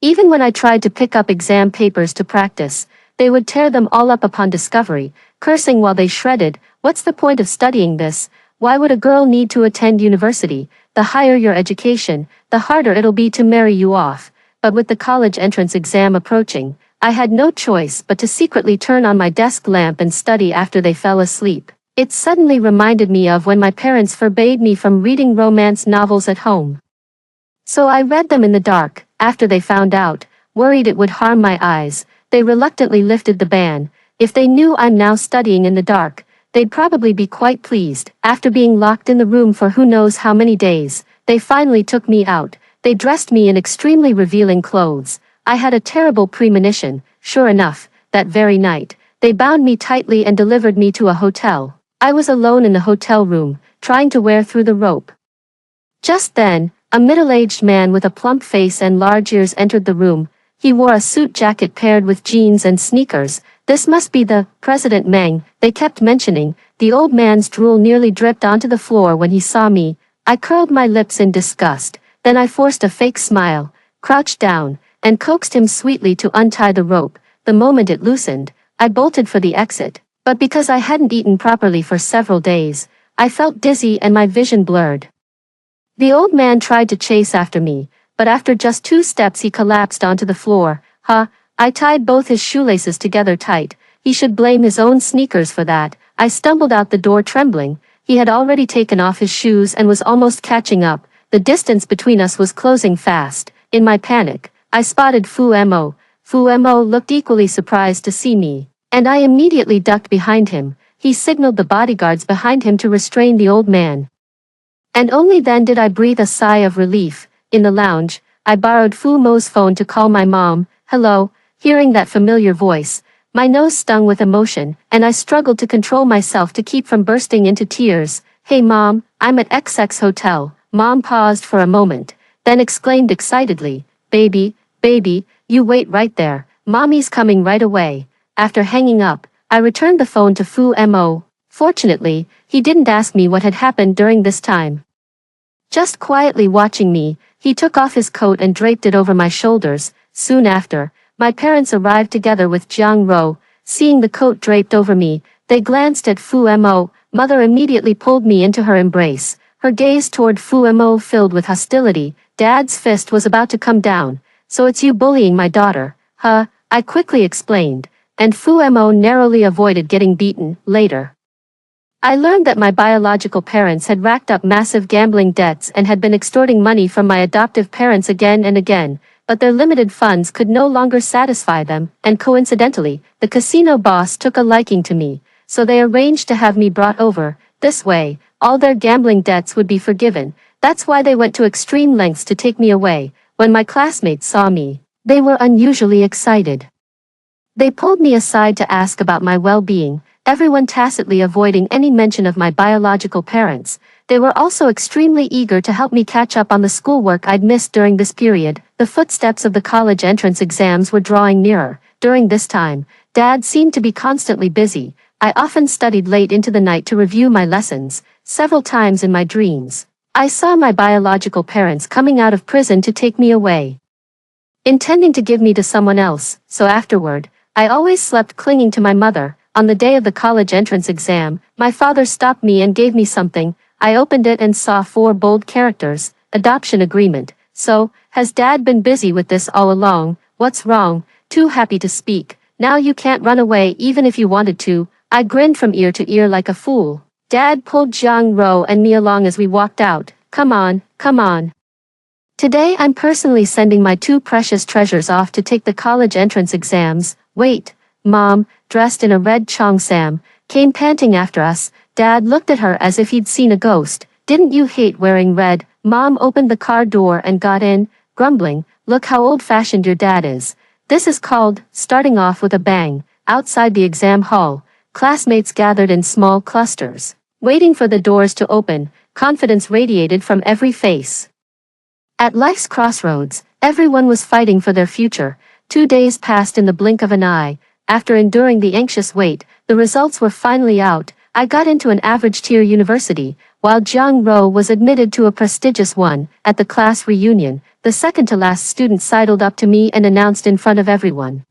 Even when I tried to pick up exam papers to practice, they would tear them all up upon discovery, cursing while they shredded. "What's the point of studying this? Why would a girl need to attend university? The higher your education, the harder it'll be to marry you off." But with the college entrance exam approaching, I had no choice but to secretly turn on my desk lamp and study after they fell asleep. It suddenly reminded me of when my parents forbade me from reading romance novels at home. So I read them in the dark. After they found out, worried it would harm my eyes, they reluctantly lifted the ban. If they knew I'm now studying in the dark, they'd probably be quite pleased. After being locked in the room for who knows how many days, they finally took me out. They dressed me in extremely revealing clothes. I had a terrible premonition. Sure enough, that very night, they bound me tightly and delivered me to a hotel. I was alone in the hotel room, trying to wear through the rope. Just then, a middle-aged man with a plump face and large ears entered the room. He wore a suit jacket paired with jeans and sneakers. "This must be the President Meng," they kept mentioning. The old man's drool nearly dripped onto the floor when he saw me. I curled my lips in disgust. Then I forced a fake smile. crouched down, and coaxed him sweetly to untie the rope. The moment it loosened, I bolted for the exit. But because I hadn't eaten properly for several days, I felt dizzy and my vision blurred. The old man tried to chase after me, but after just 2 steps he collapsed onto the floor. I tied both his shoelaces together tight. He should blame his own sneakers for that. I stumbled out the door trembling. He had already taken off his shoes and was almost catching up. The distance between us was closing fast. In my panic, I spotted Fu Mo. Fu Mo looked equally surprised to see me, and I immediately ducked behind him. He signaled the bodyguards behind him to restrain the old man. And only then did I breathe a sigh of relief. In the lounge, I borrowed Fu Mo's phone to call my mom. Hello. Hearing that familiar voice, my nose stung with emotion, and I struggled to control myself to keep from bursting into tears. Hey mom, I'm at XX Hotel. Mom paused for a moment, then exclaimed excitedly, baby, you wait right there. Mommy's coming right away. After hanging up, I returned the phone to Fu Mo. Fortunately, he didn't ask me what had happened during this time. Just quietly watching me, he took off his coat and draped it over my shoulders. Soon after, my parents arrived together with Jiang Ro. Seeing the coat draped over me, they glanced at Fu Mo. Mother immediately pulled me into her embrace, her gaze toward Fu Mo filled with hostility. Dad's fist was about to come down. So it's you bullying my daughter, huh? I quickly explained, and Fu Mo narrowly avoided getting beaten. Later, I learned that my biological parents had racked up massive gambling debts and had been extorting money from my adoptive parents again and again, but their limited funds could no longer satisfy them, and coincidentally, the casino boss took a liking to me, so they arranged to have me brought over. This way, all their gambling debts would be forgiven. That's why they went to extreme lengths to take me away. When my classmates saw me, they were unusually excited. They pulled me aside to ask about my well-being, everyone tacitly avoiding any mention of my biological parents. They were also extremely eager to help me catch up on the schoolwork I'd missed during this period. The footsteps of the college entrance exams were drawing nearer. During this time, Dad seemed to be constantly busy. I often studied late into the night to review my lessons. Several times in my dreams, I saw my biological parents coming out of prison to take me away, intending to give me to someone else. So afterward, I always slept clinging to my mother. On the day of the college entrance exam, my father stopped me and gave me something. I opened it and saw 4 bold characters, adoption agreement. So, has Dad been busy with this all along? What's wrong? Too happy to speak. Now you can't run away even if you wanted to. I grinned from ear to ear like a fool. Dad pulled Jiang Ro and me along as we walked out. Come on. Today I'm personally sending my 2 precious treasures off to take the college entrance exams. Wait, Mom, dressed in a red cheongsam, came panting after us. Dad looked at her as if he'd seen a ghost. Didn't you hate wearing red? Mom opened the car door and got in, grumbling, look how old-fashioned your dad is. This is called starting off with a bang. Outside the exam hall, classmates gathered in small clusters, waiting for the doors to open. Confidence radiated from every face. At life's crossroads, everyone was fighting for their future. 2 days passed in the blink of an eye. After enduring the anxious wait, the results were finally out. I got into an average-tier university, while Jiang Ro was admitted to a prestigious one. At the class reunion, the second-to-last student sidled up to me and announced in front of everyone,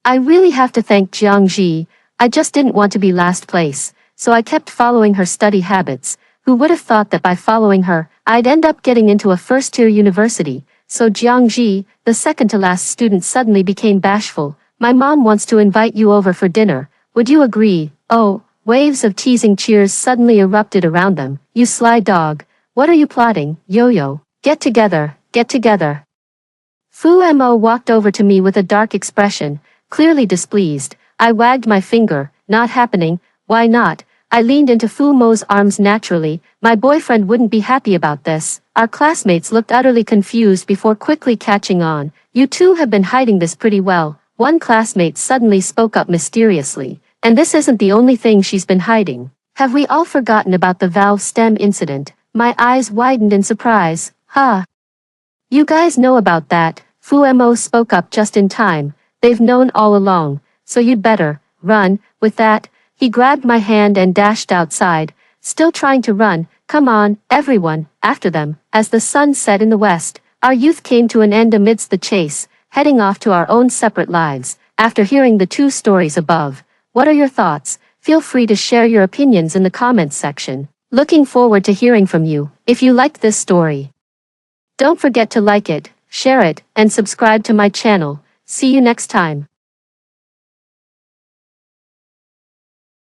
I really have to thank Jiang Ji. I just didn't want to be last place, so I kept following her study habits. Who would have thought that by following her, I'd end up getting into a first-tier university? So Jiang Ji, the second-to-last student, suddenly became bashful. My mom wants to invite you over for dinner. Would you agree? Oh, waves of teasing cheers suddenly erupted around them. You sly dog. What are you plotting, Yo-Yo? Get together. Fu Mo walked over to me with a dark expression, clearly displeased. I wagged my finger. Not happening. Why not? I leaned into Fu Mo's arms naturally. My boyfriend wouldn't be happy about this. Our classmates looked utterly confused before quickly catching on. You two have been hiding this pretty well. One classmate suddenly spoke up mysteriously. And this isn't the only thing she's been hiding. Have we all forgotten about the valve stem incident? My eyes widened in surprise. You guys know about that. Fu Mo spoke up just in time. They've known all along, so you'd better run. With that, he grabbed my hand and dashed outside, still trying to run. Come on, everyone, after them. As the sun set in the west, Our youth came to an end amidst the chase, heading off to our own separate lives. After hearing the two stories above, what are your thoughts? Feel free to share your opinions in the comments section. Looking forward to hearing from you. If you liked this story, don't forget to like it, share it, and subscribe to my channel. See you next time.